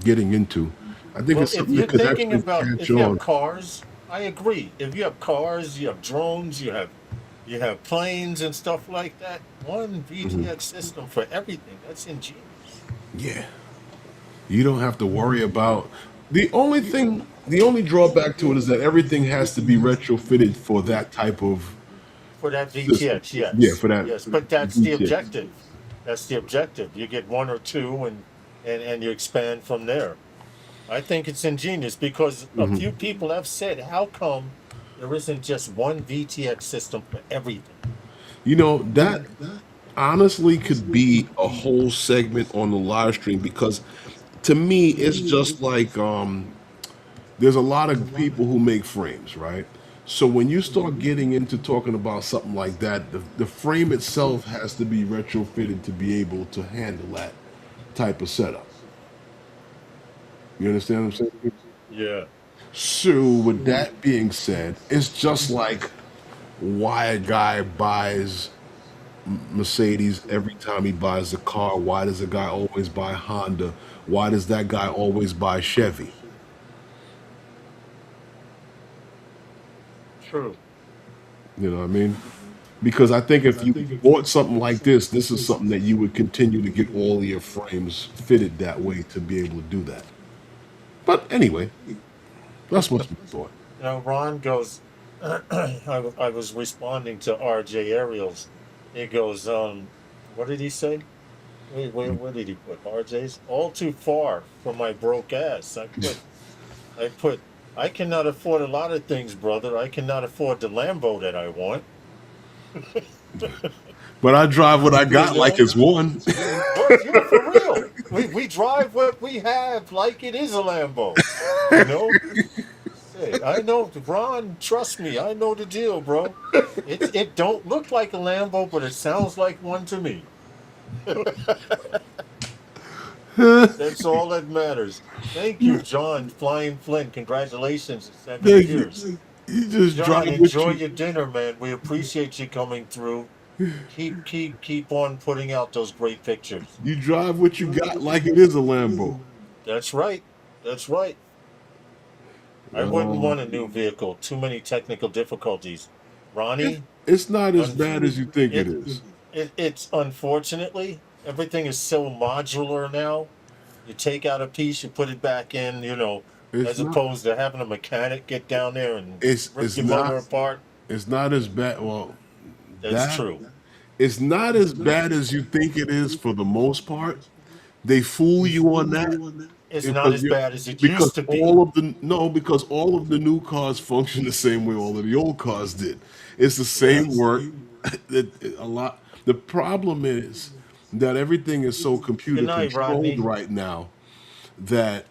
getting into. I think Well, it's if something that you're could thinking actually about catch if you have on. cars, I agree. If you have cars, you have drones, you have planes and stuff like that. One VTX system for everything. That's ingenious. Yeah, you don't have to worry about the only drawback to it is that everything has to be retrofitted for that type of For that system. VTX, Yeah, yes. for that Yes. But that's the VTX. objective. That's the objective. You get one or two and you expand from there. I think it's ingenious because a few people have said, how come there isn't just one VTX system for everything? You know, that honestly could be a whole segment on the live stream because to me it's just like there's a lot of people who make frames, right? So when you start getting into talking about something like that, the frame itself has to be retrofitted to be able to handle that type of setup. You understand what I'm saying? Yeah. So with that being said, it's just like why a guy buys Mercedes every time he buys a car. Why does a guy always buy Honda? Why does that guy always buy Chevy? True. You know what I mean? Because I think if you bought something like this is something that you would continue to get all of your frames fitted that way to be able to do that. But anyway, that's what's been thought. Now, Ron goes, I was responding to RJ Ariels. He goes, what did he say? Wait, what did he put? RJ's all too far for my broke ass. I put, I cannot afford a lot of things, brother. I cannot afford the Lambo that I want. But I drive what I You got like know? it's one. But yeah, for real. We drive what we have like it is a Lambo. You know? Hey, I know, Ron, trust me, I know the deal, bro. It don't look like a Lambo, but it sounds like one to me. That's all that matters. Thank you, John Flying Flynn. Congratulations, 7 years. You just John, drive what enjoy you your dinner, man. We appreciate you coming through. Keep on putting out those great pictures. you drive what you got like it is a Lambo. That's right. That's right. I wouldn't want a new vehicle. Too many technical difficulties. Ronnie, It's not as un- bad as you think it it, is. it's unfortunately everything is so modular now. You take out a piece, you put it back in. It's As not. opposed to having a mechanic get down there and It's rip it's your motor not. apart. It's not as bad. Well, That's that true. it's not as bad as you think it is for the most part. They fool you on that It's not because as bad as it because used to be. all of the no because all of the new cars function the same way all of the old cars did. It's the same Yes. work. A lot. The problem is that everything is so Good computer night, controlled Rodney. right now that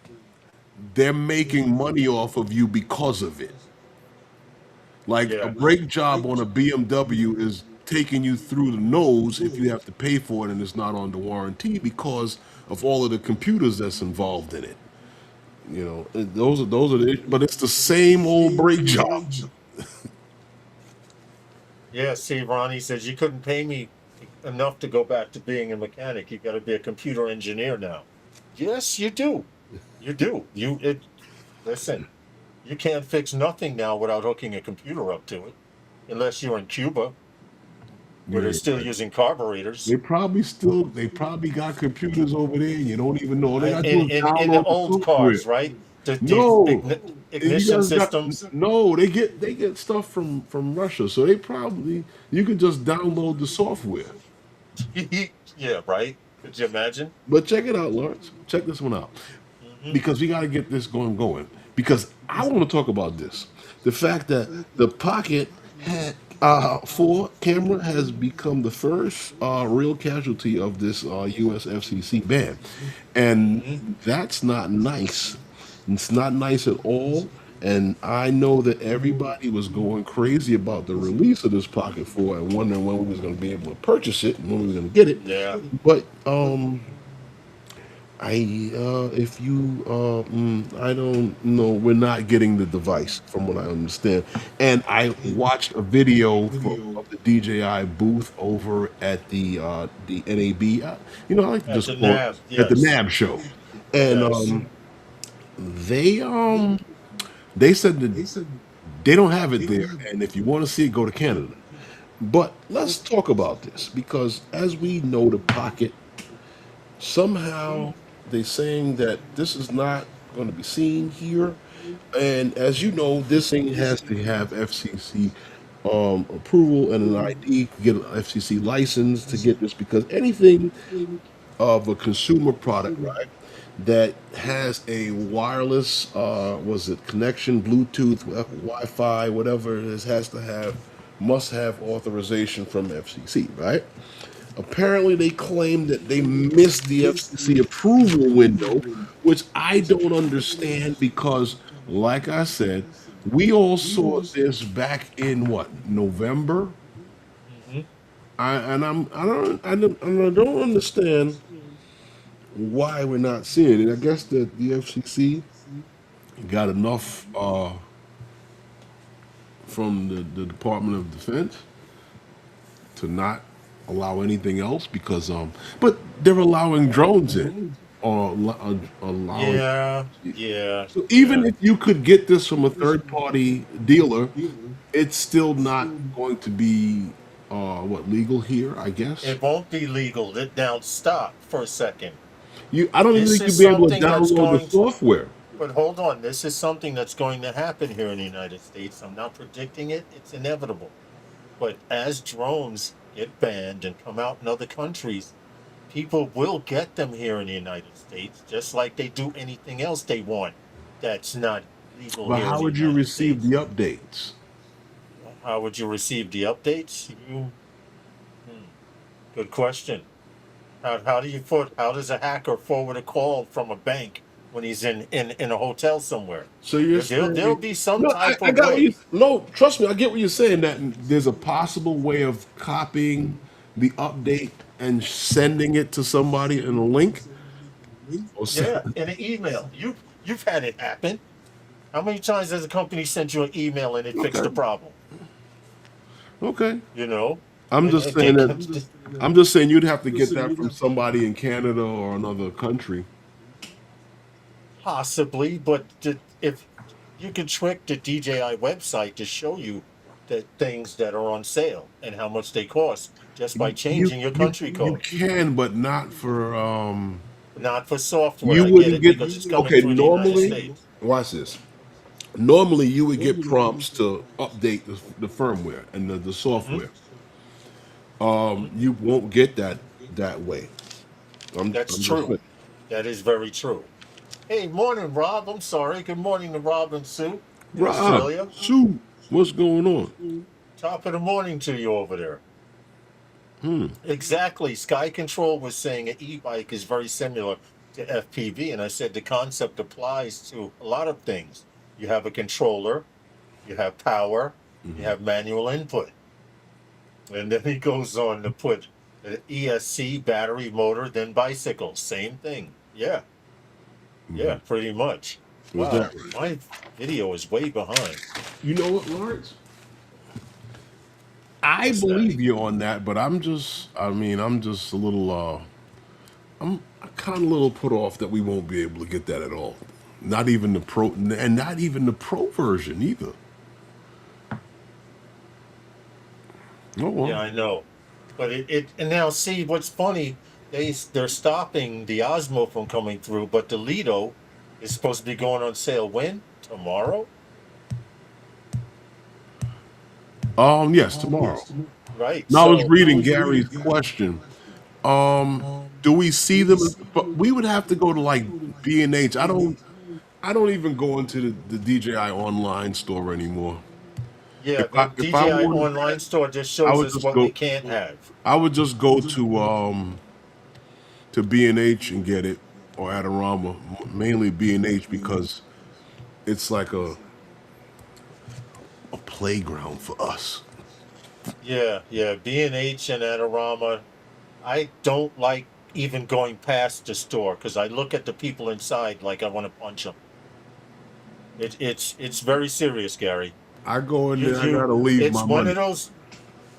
they're making money off of you because of it. Like a Yeah. brake job on a BMW is taking you through the nose if you have to pay for it and it's not under warranty because of all of the computers that's involved in it. Those are the, but it's the same old brake job. Yeah. See, Ronnie says you couldn't pay me enough to go back to being a mechanic. You got to be a computer engineer now. Yes, you do. You do. Listen. You can't fix nothing now without hooking a computer up to it, unless you're in Cuba, where they're Yeah, still right. using carburetors. They probably got computers over there and you don't even know. All they gotta do is In the download the old software. cars, right? The No, you ignition guys got systems. no. They get stuff from Russia, so you could just download the software. Yeah, right. Could you imagine? But check it out, Lawrence. Check this one out Hmm. because we got to get this going. Because I want to talk about this, the fact that the Pocket had 4 camera has become the first real casualty of this US FCC ban, Hmm. and that's not nice. It's not nice at all. And I know that everybody was going crazy about the release of this Pocket 4 and wondering when we was going to be able to purchase it and when we were going to get it. Yeah. But if you, I don't know. We're not getting the device, from what I understand. And I watched a video of the DJI booth over at the NAB. I like to At just the call it nav. at the Yes. NAB show, and Yes. they they said that they don't have it there, and if you want to see it, go to Canada. But let's talk about this because, as we know, the Pocket somehow they're saying that this is not going to be seen here. And as you know, this thing has to have FCC approval and an ID, get an FCC license to get this because anything of a consumer product, right, that has a wireless, was it connection, Bluetooth, Wi-Fi, whatever it is, must have authorization from FCC, right? Apparently, they claim that they missed the FCC approval window, which I don't understand because, like I said, we all saw this back in what, November. Hmm. I don't understand why we're not seeing it. I guess that the FCC got enough from the Department of Defense to not allow anything else because but they're allowing drones in or allowing. Yeah. Yeah. So even Yeah. if you could get this from a third party dealer, it's still not going to be what, legal here, I guess. It won't be legal. Now stop for a second. I don't even This think is you'll be able to something that's download the going to. software. But hold on, this is something that's going to happen here in the United States. I'm not predicting it, it's inevitable. But as drones get banned and come out in other countries, people will get them here in the United States, just like they do anything else they want that's not legal But here in how the would you United receive States. the updates? How would you receive the updates? Hmm, good question. How does a hacker forward a call from a bank when he's in a hotel somewhere? So you're There'll saying, be some no, I, type I of got what you, way. no, trust me, I get what you're saying, that there's a possible way of copying the update and sending it to somebody in a link. Or Yeah, in an email. You've had it happen. How many times has a company sent you an email and it fixed okay, the problem? okay. You know, I'm and, just and saying they that, can. I'm just saying you'd have to get that from somebody in Canada or another country. Possibly, but if you can trick the DJI website to show you the things that are on sale and how much they cost just by changing your country You code. can, but not for Not for software. you I get wouldn't it get because it's coming okay. through the United Normally, States. watch this. Normally, you would get prompts to update the firmware and the software. You won't get that way. That's I'm just true. saying. That is very true. Hey, morning, Rob. I'm sorry. Good morning to Rob and Sue in Rob, Australia. Sue, what's going on? Top of the morning to you over there. Exactly. Sky Control was saying an e-bike is very similar to FPV, and I said the concept applies to a lot of things. You have a controller, you have power, you have manual input. And then he goes on to put an ESC battery motor, then bicycle. Same thing. Yeah. Yeah, pretty much. Was Wow, that right? my video is way behind. You know what, Lawrence? I What's believe that? you on that, but I'm just a little I'm kind of a little put off that we won't be able to get that at all. Not even the pro, and not even the pro version either. Oh well. Yeah, I know. But and now see what's funny, they're stopping the Osmo from coming through, but the Lito is supposed to be going on sale when? Tomorrow? Yes, tomorrow. Right. Now I was So reading Gary's question. Do we see them? But we would have to go to like B&H. I don't even go into the DJI online store anymore. yeah, If I the if I DJI wanted online that, store just I shows would us just what we go. can't have. I would just go to B&H and get it, or Adorama, mainly B&H because it's like a playground for us. Yeah, yeah. B&H and Adorama. I don't like even going past the store because I look at the people inside like I want to punch them. It's very serious, Gary. I go in You there, I you gotta leave it's my one money. of those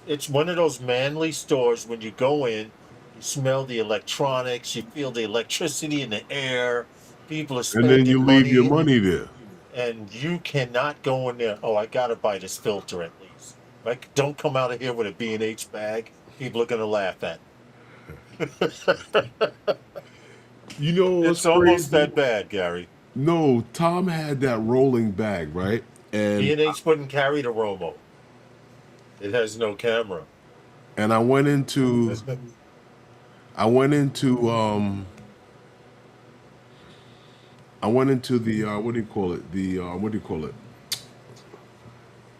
it's one of those manly stores when you go in, you smell the electronics, you feel the electricity in the air, people are And then you spending leave your money, money there. and you cannot go in there. Oh, I gotta buy this filter at least. Like, don't come out of here with a B&H bag. People are gonna laugh at. You know what's It's almost crazy? that bad, Gary. No, Tom had that rolling bag, right? And B&H wouldn't carry the Romo. It has no camera. and I went into the what do you call it? The what do you call it?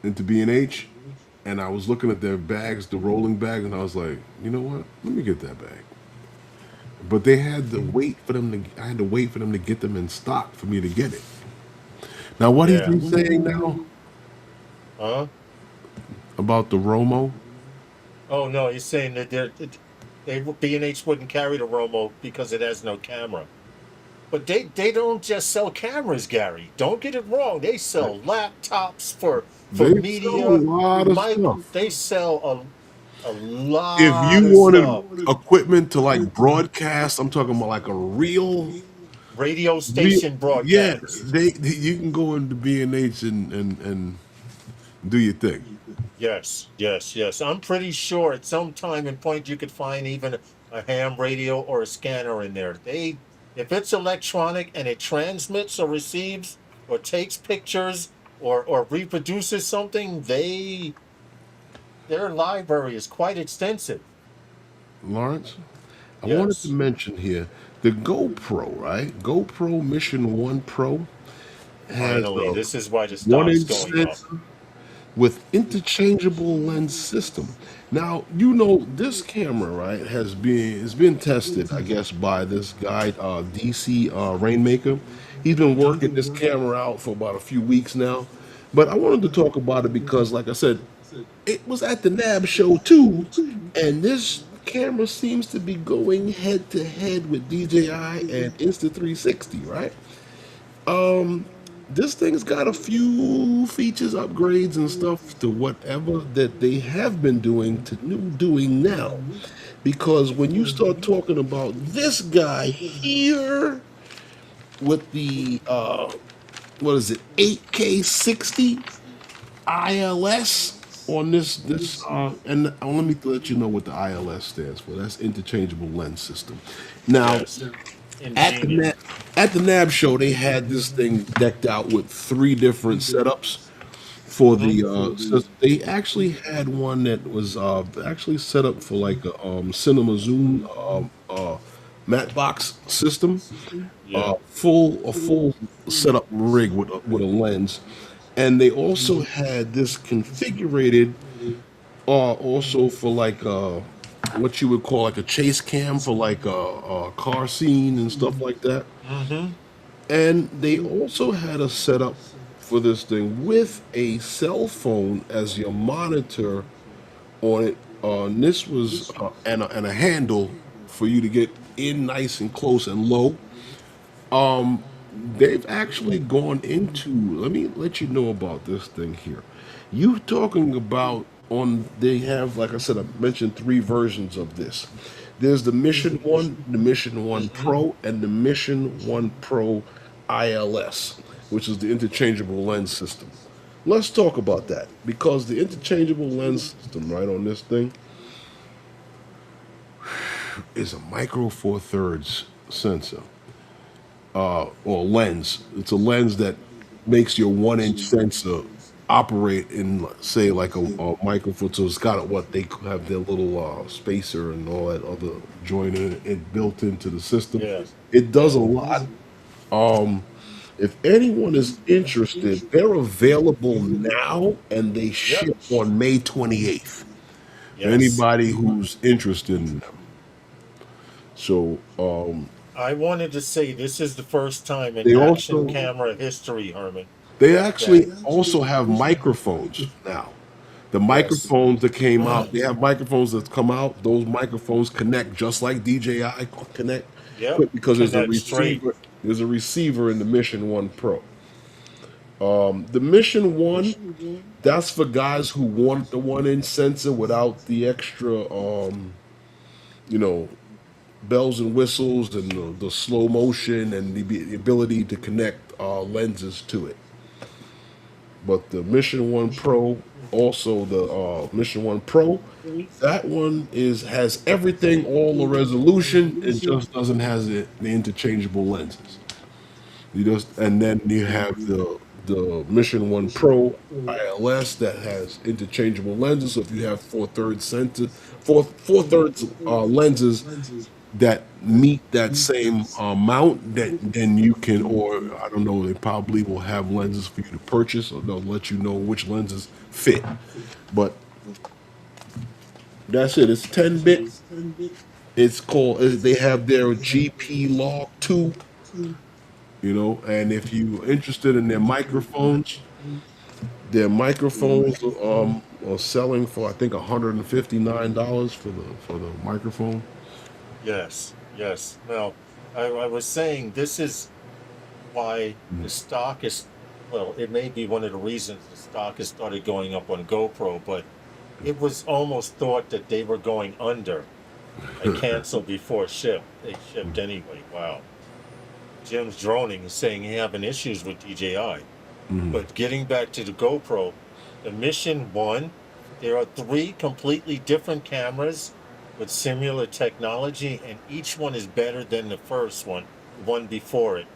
Into B&H, and I was looking at their bags, the rolling bags, and I was like, you know what? Let me get that bag. But they had to wait for them to. I had to wait for them to get them in stock for me to get it. Now, what is Yeah. he saying now Huh? about the Romo? Oh no, he's saying that B&H wouldn't carry the Romo because it has no camera. But they don't just sell cameras, Gary. Don't get it wrong. They sell laptops for They media. sell a lot of stuff. They sell a If lot you of wanted stuff. equipment to like broadcast, I'm talking about like a Radio station yeah, broadcast. you can go into B&H and do your thing. Yes, yes, yes. I'm pretty sure at some time and point you could find even a ham radio or a scanner in there. If it's electronic and it transmits or receives or takes pictures or reproduces something, their library is quite extensive. Lawrence, I wanted to Yes. mention here the GoPro, right? GoPro Mission 1 Pro has Finally, a this is why the 1 stock's inch going up. sensor with interchangeable lens system. Now, you know this camera, right, has been tested, I guess, by this guy, DC Rainmaker. He's been working this camera out for about a few weeks now. But I wanted to talk about it because, like I said, it was at the NAB show too, and this camera seems to be going head to head with DJI and Insta360, right? This thing's got a few features, upgrades, and stuff to whatever that they have been doing to doing now. Because when you start talking about this guy here, with the what is it, 8K 60 ILS on this and let me let you know what the ILS stands for. That's interchangeable lens system. Now, Yes. at the Ingenious. at the NAB show, they had this thing decked out with 3 different setups for the. So they actually had one that was actually set up for like a cinema zoom matte box system, Yeah. a full setup rig with a lens, and they also had this configured also for like what you would call like a chase cam for like a car scene and stuff like that. Mm-hmm. And they also had a setup for this thing with a cell phone as your monitor on it. And this was and a handle for you to get in nice and close and low. They've actually gone into. Let me let you know about this thing here. You talking about on? They have, like I said, I mentioned 3 versions of this. There's the Mission One, the Mission One Pro, and the Mission One Pro ILS, which is the interchangeable lens system. Let's talk about that because the interchangeable lens system, right on this thing, is a micro four thirds sensor. Or lens. It's a lens that makes your 1 inch sensor operate in, say, like a microfoot. So it's got what they have their little spacer and all that other joint in it built into the system. Yes. It does a lot. If anyone is interested, they're available now and they ship on May 28th. For Yes. anybody who's interested in them. So I wanted to say this is the first time in they action also camera history, Herman. They actually also have microphones now. The Yes. microphones that came out, they have microphones that come out. Those microphones connect just like DJI Connect, Yep. because there's a Connect straight. receiver. There's a receiver in the Mission One Pro. The Mission One, that's for guys who want the 1 inch sensor without the extra, you know, bells and whistles and the slow motion and the ability to connect lenses to it. But the Mission One Pro, also the Mission One Pro, that one has everything, all the resolution. It just doesn't has the interchangeable lenses. You just and then you have the Mission One Pro ILS that has interchangeable lenses. So if you have four thirds lenses that meet that same amount, that then you can, or I don't know, they probably will have lenses for you to purchase, or they'll let you know which lenses fit. But that's it. It's 10-bit. It's called. They have their GP Log 2. And if you're interested in their microphones are selling for I think $159 for the microphone. Yes. Yes. Now, I was saying this is why the stock is, well, it may be one of the reasons the stock has started going up on GoPro, but it was almost thought that they were going under and canceled before they shipped anyway. Wow. Jim's droning and saying he having issues with DJI. But getting back to the GoPro, the Mission 1, there are 3 completely different cameras with similar technology, and each one is better than the first one, the one before it.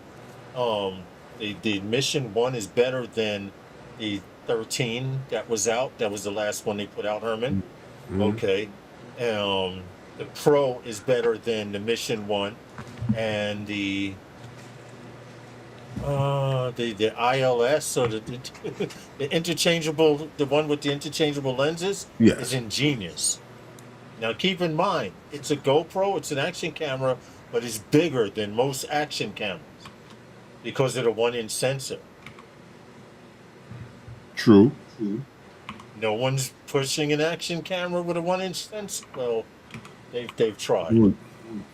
The Mission 1 is better than the 13 that was out. That was the last one they put out, Herman. Okay. The Pro is better than the Mission 1, and the ILS, or the interchangeable, the one with the interchangeable lenses, Yes. is ingenious. Now keep in mind, it's a GoPro, it's an action camera, but it's bigger than most action cameras because of the 1 inch sensor. True. No one's pushing an action camera with a 1 inch sensor. Well, they've tried. Well,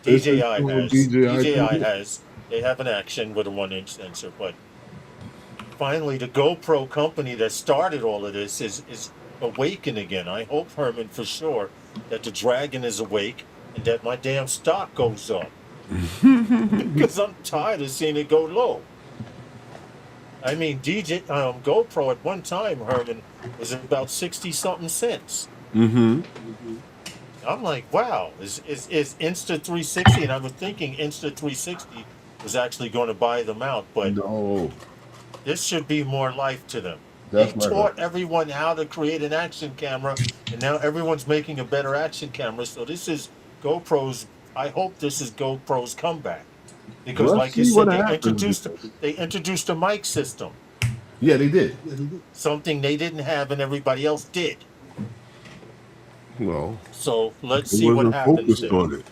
DJI has. DJI too. has. They have an action with a 1 inch sensor, but finally the GoPro company that started all of this is awakened again. I hope, Herman, for sure that the dragon is awake and that my damn stock goes up. Because I'm tired of seeing it go low. I mean, GoPro at one time, Herman, was about 60 something cents. Mm-hmm. I'm like, wow, is Insta360? And I was thinking Insta360 was actually going to buy them out, but No, this should be more life to them. They that's not right. taught everyone how to create an action camera, and now everyone's making a better action camera. So this is GoPro's. I hope this is GoPro's comeback, because, Let's like you see said, what they happens. introduced a mic system, Yeah, they did. something they didn't have and everybody else did. Well, So let's they see what wasn't happens focused there. on it.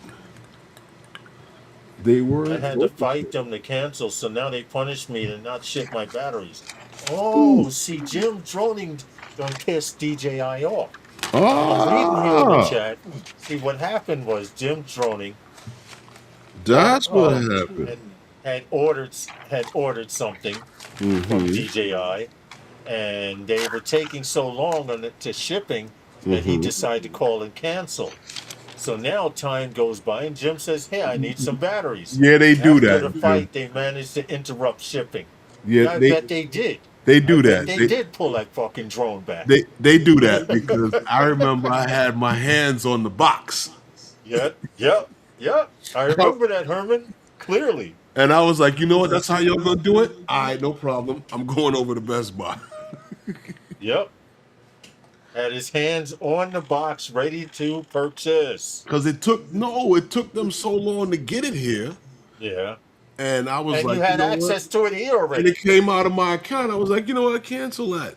They I weren't had to focused. fight them to cancel, so now they punish me to not ship my batteries. Oh, see, Jim Droning done pissed DJI off. I'm reading here in the Ah, chat. See, what happened was Jim Droning that's what um, happened. had ordered something from Mm-hmm. DJI, and they were taking so long on it to shipping that he Mm-hmm. decided to call and cancel. So now time goes by, and Jim says, "Hey, I need some batteries." Yeah, they do After the that, Jim. fight, they managed to interrupt shipping. Yeah, Yeah, I bet they did. they I do bet that. they did pull that fucking drone back. They do that because I remember I had my hands on the box. Yep. I remember that, Herman, clearly. And I was like, you know what? That's how y'all gonna do it? All right, no problem. I'm going over to Best Buy. Yep. Had his hands on the box, ready to purchase. Because it took them so long to get it here. Yeah. And I was And you like, you had know what? access to it here And already. it came out of my account. I was like, you know what? Cancel that.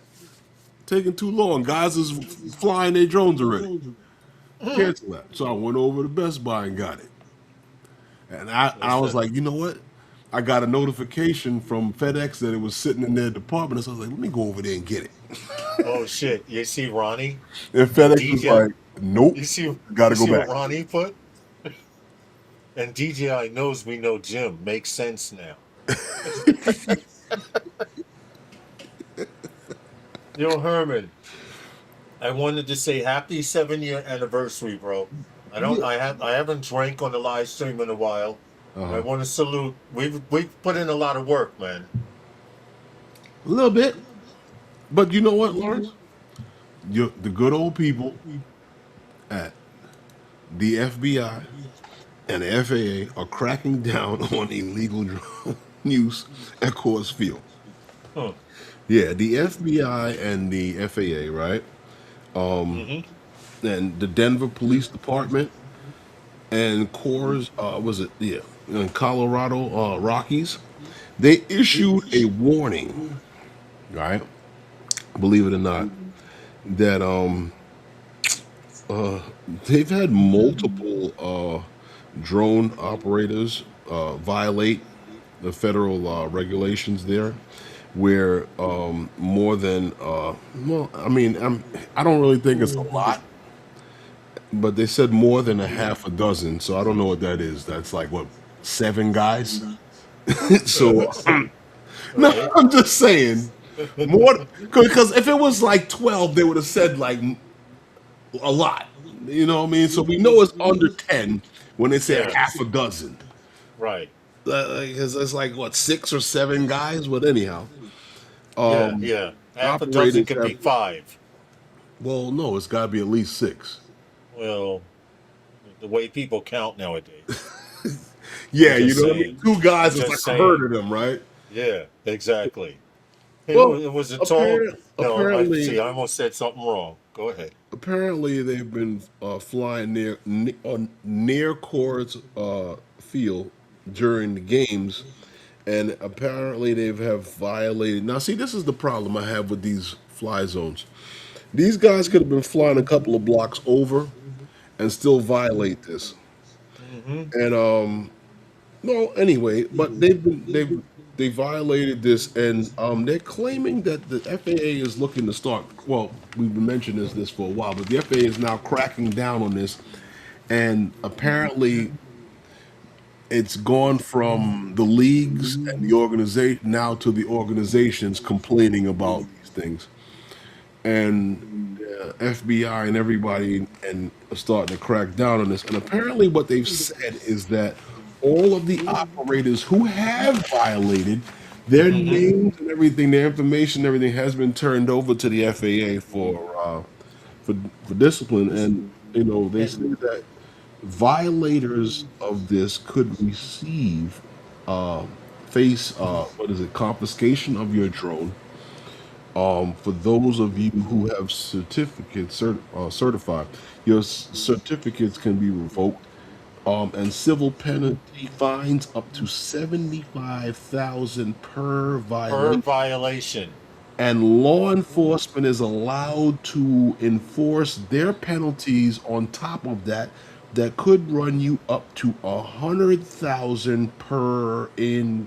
Taking too long. Guys is flying their drones already. Cancel that. So I went over to Best Buy and got it. And I was like, you know what? I got a notification from FedEx that it was sitting in their department. So I was like, let me go over there and get it. Oh shit! You see Ronnie? And FedEx was DJ like, nope, You see? gotta you go see back. what Ronnie put? And DJI knows we know Jim. Makes sense now. Yo, Herman, I wanted to say happy 7-year anniversary, bro. I haven't drank on the live stream in a while. I want to salute. We've put in a lot of work, man. A little bit. But you know what, Lawrence? The good old people at the FBI and the FAA are cracking down on illegal drone use at Coors Field. Huh. Yeah, the FBI and the FAA, right? And the Denver Police Department and Coors, was it? Yeah, in Colorado Rockies, they issued a warning, right? Believe it or not, that they've had multiple drone operators violate the federal regulations there, where more than well, I mean, I don't really think it's a lot, but they said more than a half a dozen. So I don't know what that is. That's like what, 7 guys. So no, I'm just saying more, because if it was like 12, they would have said like a lot. You know what I mean? So we know it's under 10 when they say Yeah. half a dozen. Right. Because it's like what, 6 or 7 guys. But anyhow, Yeah. Half a dozen operators could be have- 5. well, no, it's got to be at least 6. Well, the way people count nowadays. Yeah, I'm you just know what I mean? saying. 2 guys I'm is just like a saying. herd of them, right? Yeah, exactly. Well, It was a tall. apparently- I almost said something wrong. Go ahead. Apparently, they've been flying near Coors Field during the games, and apparently they have violated. Now, see, this is the problem I have with these fly zones. These guys could have been flying a couple of blocks over and still violate this. And no, anyway, but they violated this, and they're claiming that the FAA is looking to start. Well, we've been mentioning this for a while, but the FAA is now cracking down on this, and apparently it's gone from the leagues and the organization now to the organizations complaining about these things, and FBI and everybody and are starting to crack down on this. And apparently, what they've said is that all of the operators who have violated their names and everything, their information, everything has been turned over to the FAA for discipline. And they say that violators of this could receive face what is it, confiscation of your drone. For those of you who have certificates certified, your certificates can be revoked, and civil penalty fines up to 75,000 per Per violation. violation. And law enforcement is allowed to enforce their penalties on top of that. That could run you up to 100,000 per incursion,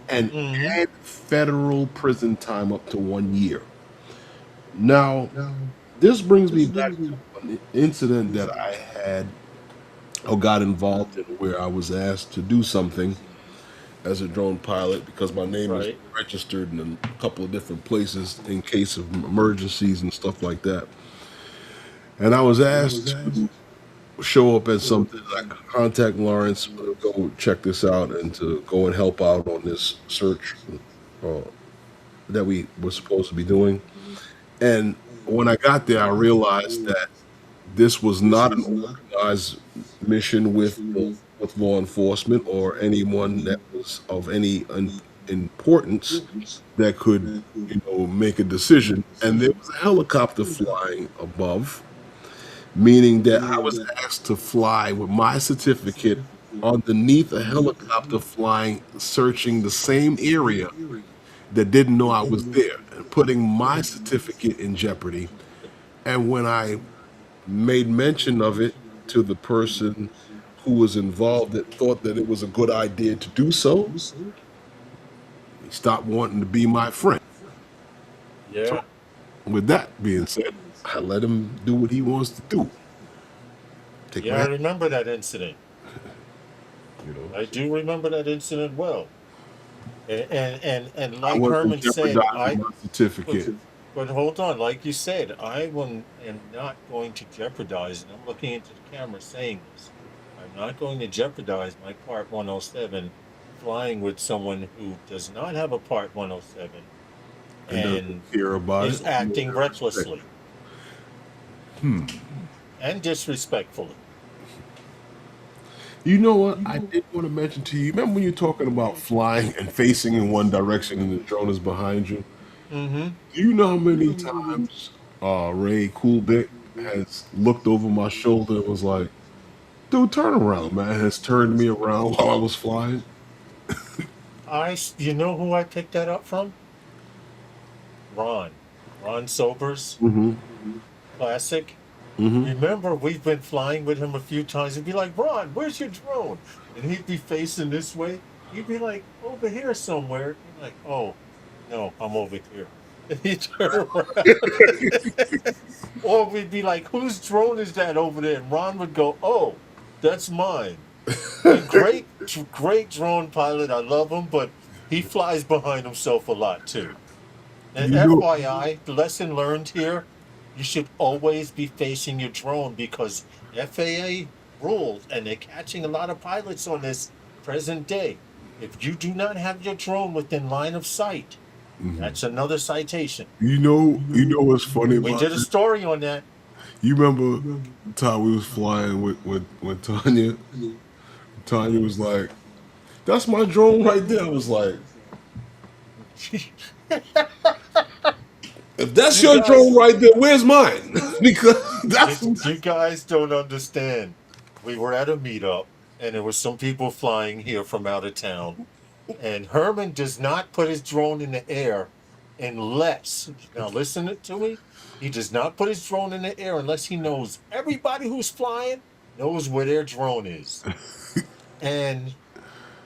and add federal prison time up to 1 year. Now, this brings me back to an incident that I had or got involved in, where I was asked to do something as a drone pilot because my name is Right. registered in a couple of different places in case of emergencies and stuff like that. And I was asked to show up at something, like contact Lawrence, to go check this out and to go and help out on this search uh, that we were supposed to be doing. And when I got there, I realized that this was not an organized mission with law enforcement or anyone that was of any importance that could, make a decision. And there was a helicopter flying above, meaning that I was asked to fly with my certificate underneath a helicopter flying, searching the same area that didn't know I was there, and putting my certificate in jeopardy. And when I made mention of it to the person who was involved that thought that it was a good idea to do so, he stopped wanting to be my friend. Yeah. With that being said, I let him do what he wants to do. Take Yeah, I my, remember that incident. I do remember that incident well. And I like wasn't Herman said, jeopardizing my certificate. but hold on, like you said, am not going to jeopardize, and I'm looking into the camera saying this. I'm not going to jeopardize my Part 107 flying with someone who does not have a Part 107 And doesn't and care about is it. acting recklessly and disrespectfully. You know what? I did want to mention to you. Remember when you're talking about flying and facing in one direction and the drone is behind you? Mm-hmm. Do you know how many times Ray Coolbit has looked over my shoulder and was like, "Dude, turn around, man," has turned me around while I was flying? You know who I picked that up from? Ron. Ron Sobers, Mm-hmm. classic. Mm-hmm. Remember, we've been flying with him a few times. He'd be like, "Ron, where's your drone?" And he'd be facing this way. He'd be like, "Over here somewhere." He'd be like, "Oh, no, I'm over here." And he'd turn around. Or we'd be like, "Whose drone is that over there?" And Ron would go, "Oh, that's mine." A great drone pilot. I love him, but he flies behind himself a lot too. And You know, FYI, the lesson learned here, you should always be facing your drone because FAA rules, and they're catching a lot of pilots on this present day. If you do not have your drone within line of sight, that's another citation. you know what's funny We about did a this? story on that. You remember the time we was flying with Tanya? Tanya was like, "That's my drone right there." I was like, "If that's You your drone guys, right there, where's mine?" Because that's you guys don't understand. We were at a meetup, and there were some people flying here from out of town. And Herman does not put his drone in the air unless, now listen to me, he does not put his drone in the air unless he knows everybody who's flying knows where their drone is. And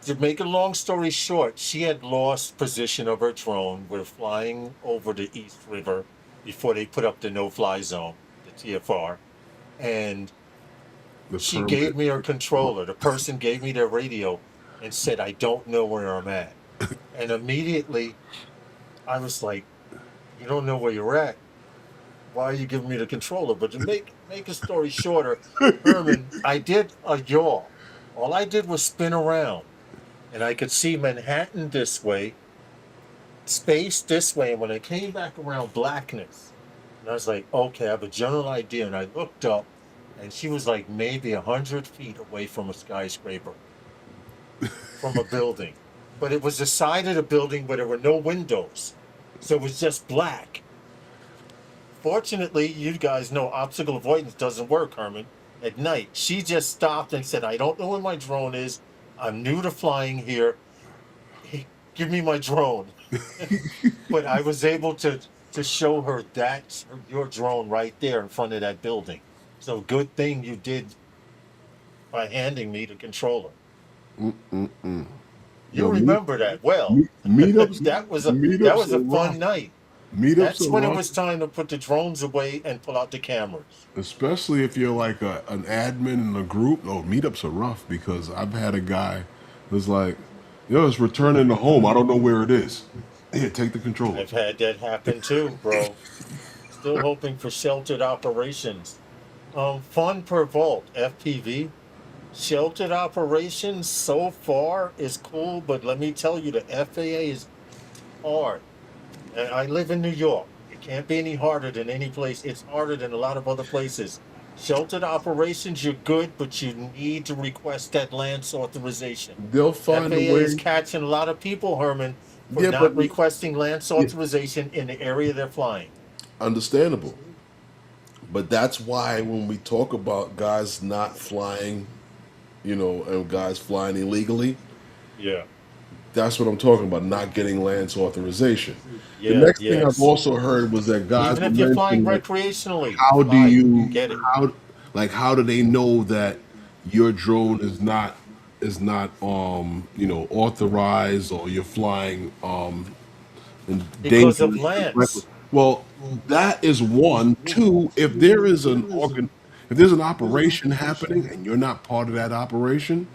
to make a long story short, she had lost position of her drone. We're flying over the East River before they put up the no-fly zone, the TFR. And the she permit. gave me her controller. The person gave me their radio and said, "I don't know where I'm at." And immediately I was like, "You don't know where you're at?" why are you giving me the controller? But to make a story shorter, Herman, I did a yaw. All I did was spin around, and I could see Manhattan this way, space this way. And when I came back around, blackness. And I was like, okay, I have a general idea. And I looked up, and she was like maybe 100 feet away from a skyscraper, from a building. But it was the side of the building where there were no windows. So it was just black. Fortunately, you guys know obstacle avoidance doesn't work, Herman. At night, she just stopped and said, I don't know where my drone is. I'm new to flying here. Hey, give me my drone. But I was able to show her that's your drone right there in front of that building. So good thing you did by handing me the controller. You remember that well. Meetups. that was a fun night. That's when it was time to put the drones away and pull out the cameras. Especially if you're like an admin in a group. Oh, meetups are rough because I've had a guy who's like, yo, it's returning to home. I don't know where it is. Here, take the controller. I've had that happen too, bro. Still hoping for sheltered operations. Fun per volt, FPV. Sheltered operations so far is cool, but let me tell you, the FAA is hard. And I live in New York. It can't be any harder than any place. It's harder than a lot of other places. Sheltered operations, you're good, but you need to request that LANC authorization. They'll find FAA a way. is catching a lot of people, Herman, for not requesting LANC authorization in the area they're flying. Understandable. But that's why when we talk about guys not flying, and guys flying illegally, yeah, that's what I'm talking about, not getting LANC authorization. The next thing I've also heard was that guys, even if you're flying recreationally, how do you get it? How do they know that your drone is not authorized, or you're flying in because of dangerous LANC? Well, that is one. Two, if there's an operation happening and you're not part of that operation,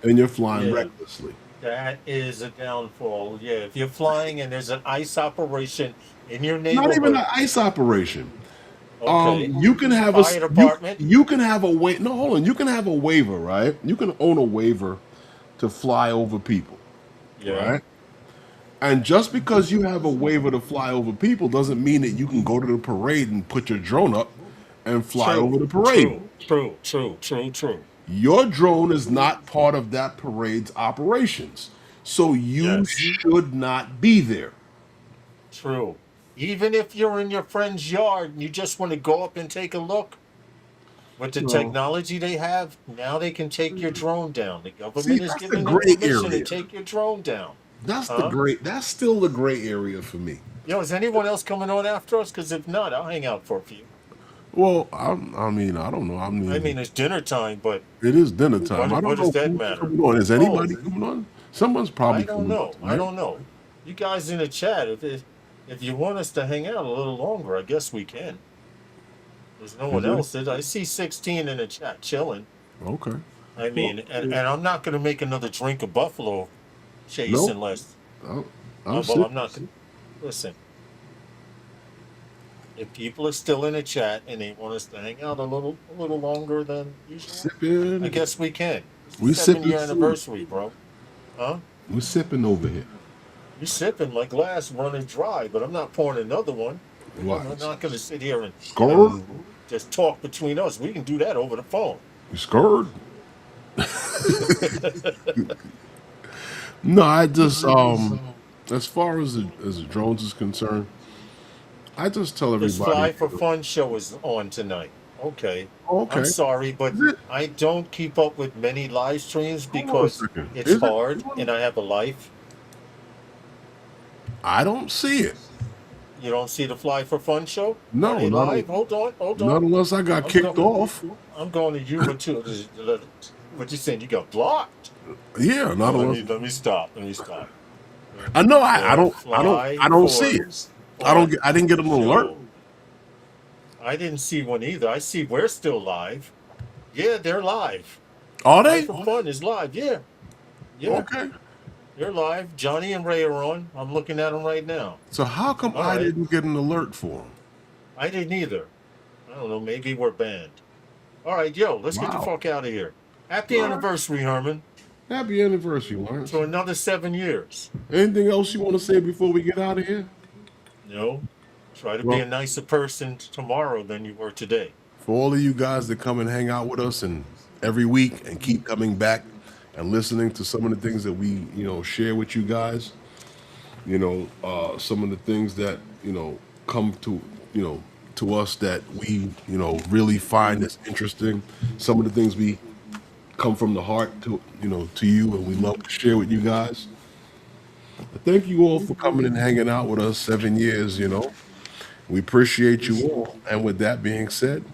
and you're flying recklessly. That is a downfall. Yeah, if you're flying and there's an ICE operation in your neighborhood, Not even an ICE operation. okay. You can have Fire department. You can have a waiver. No, hold on. You can have a waiver, right? You can own a waiver to fly over people, right? And just because you have a waiver to fly over people doesn't mean that you can go to the parade and put your drone up and fly over the parade. True. Your drone is not part of that parade's operations, so you should not be there. True. Even if you're in your friend's yard and you just want to go up and take a look, with the technology they have, now they can take your drone down. The government is giving them permission to take your drone down. That's still the gray area for me. Is anyone else coming on after us? Because if not, I'll hang out for a few. Well, I don't know. I mean, it's dinner time, but it is dinner time. What does that matter? Is anybody coming on? Someone's probably. I don't know. Right? I don't know. You guys in the chat, if you want us to hang out a little longer, I guess we can. There's no one else. I see 16 in the chat chilling. Okay. I mean, and I'm not going to make another drink of Buffalo chase unless. I'm not. Listen. If people are still in the chat and they want us to hang out a little longer than usual, I guess we can. We 7-year anniversary, bro. Huh? We're sipping over here. You're sipping. My glass running dry, but I'm not pouring another one. What? I'm not going to sit here and just talk between us. We can do that over the phone. You scared? No, I just as far as the drones is concerned, I just tell everybody. This Fly for Fun show is on tonight. Okay. I'm sorry, but I don't keep up with many live streams because it's hard and I have a life. I don't see it. You don't see the Fly for Fun show? No, not live. Hold on. Not unless I got kicked off. I'm going to you too. What you saying? You got blocked? Yeah, not unless. Let me stop. I know. I don't see it. I didn't get an alert. I didn't see one either. I see we're still live. Yeah, they're live. Are they? Fly for Fun is live. Yeah. Okay. They're live. Johnny and Ray are on. I'm looking at them right now. So how come I didn't get an alert for them? I didn't either. I don't know. Maybe we're banned. All right, yo, let's get the Wow. fuck out of here. Happy anniversary, Herman. Happy anniversary, Lawrence. For another 7 years. Anything else you want to say before we get out of here? No. Try to be a nicer person tomorrow than you were today. For all of you guys that come and hang out with us and every week and keep coming back and listening to some of the things that we, share with you guys, some of the things that, come to, to us that we, really find as interesting. Some of the things we come from the heart to you, and we love to share with you guys. But thank you all for coming and hanging out with us 7 years, We appreciate you all. And with that being said,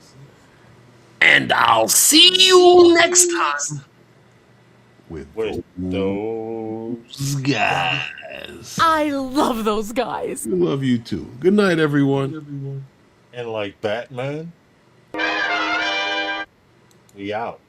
and I'll see you next time with those guys. I love those guys. We love you too. Good night, everyone. And like Batman, we out.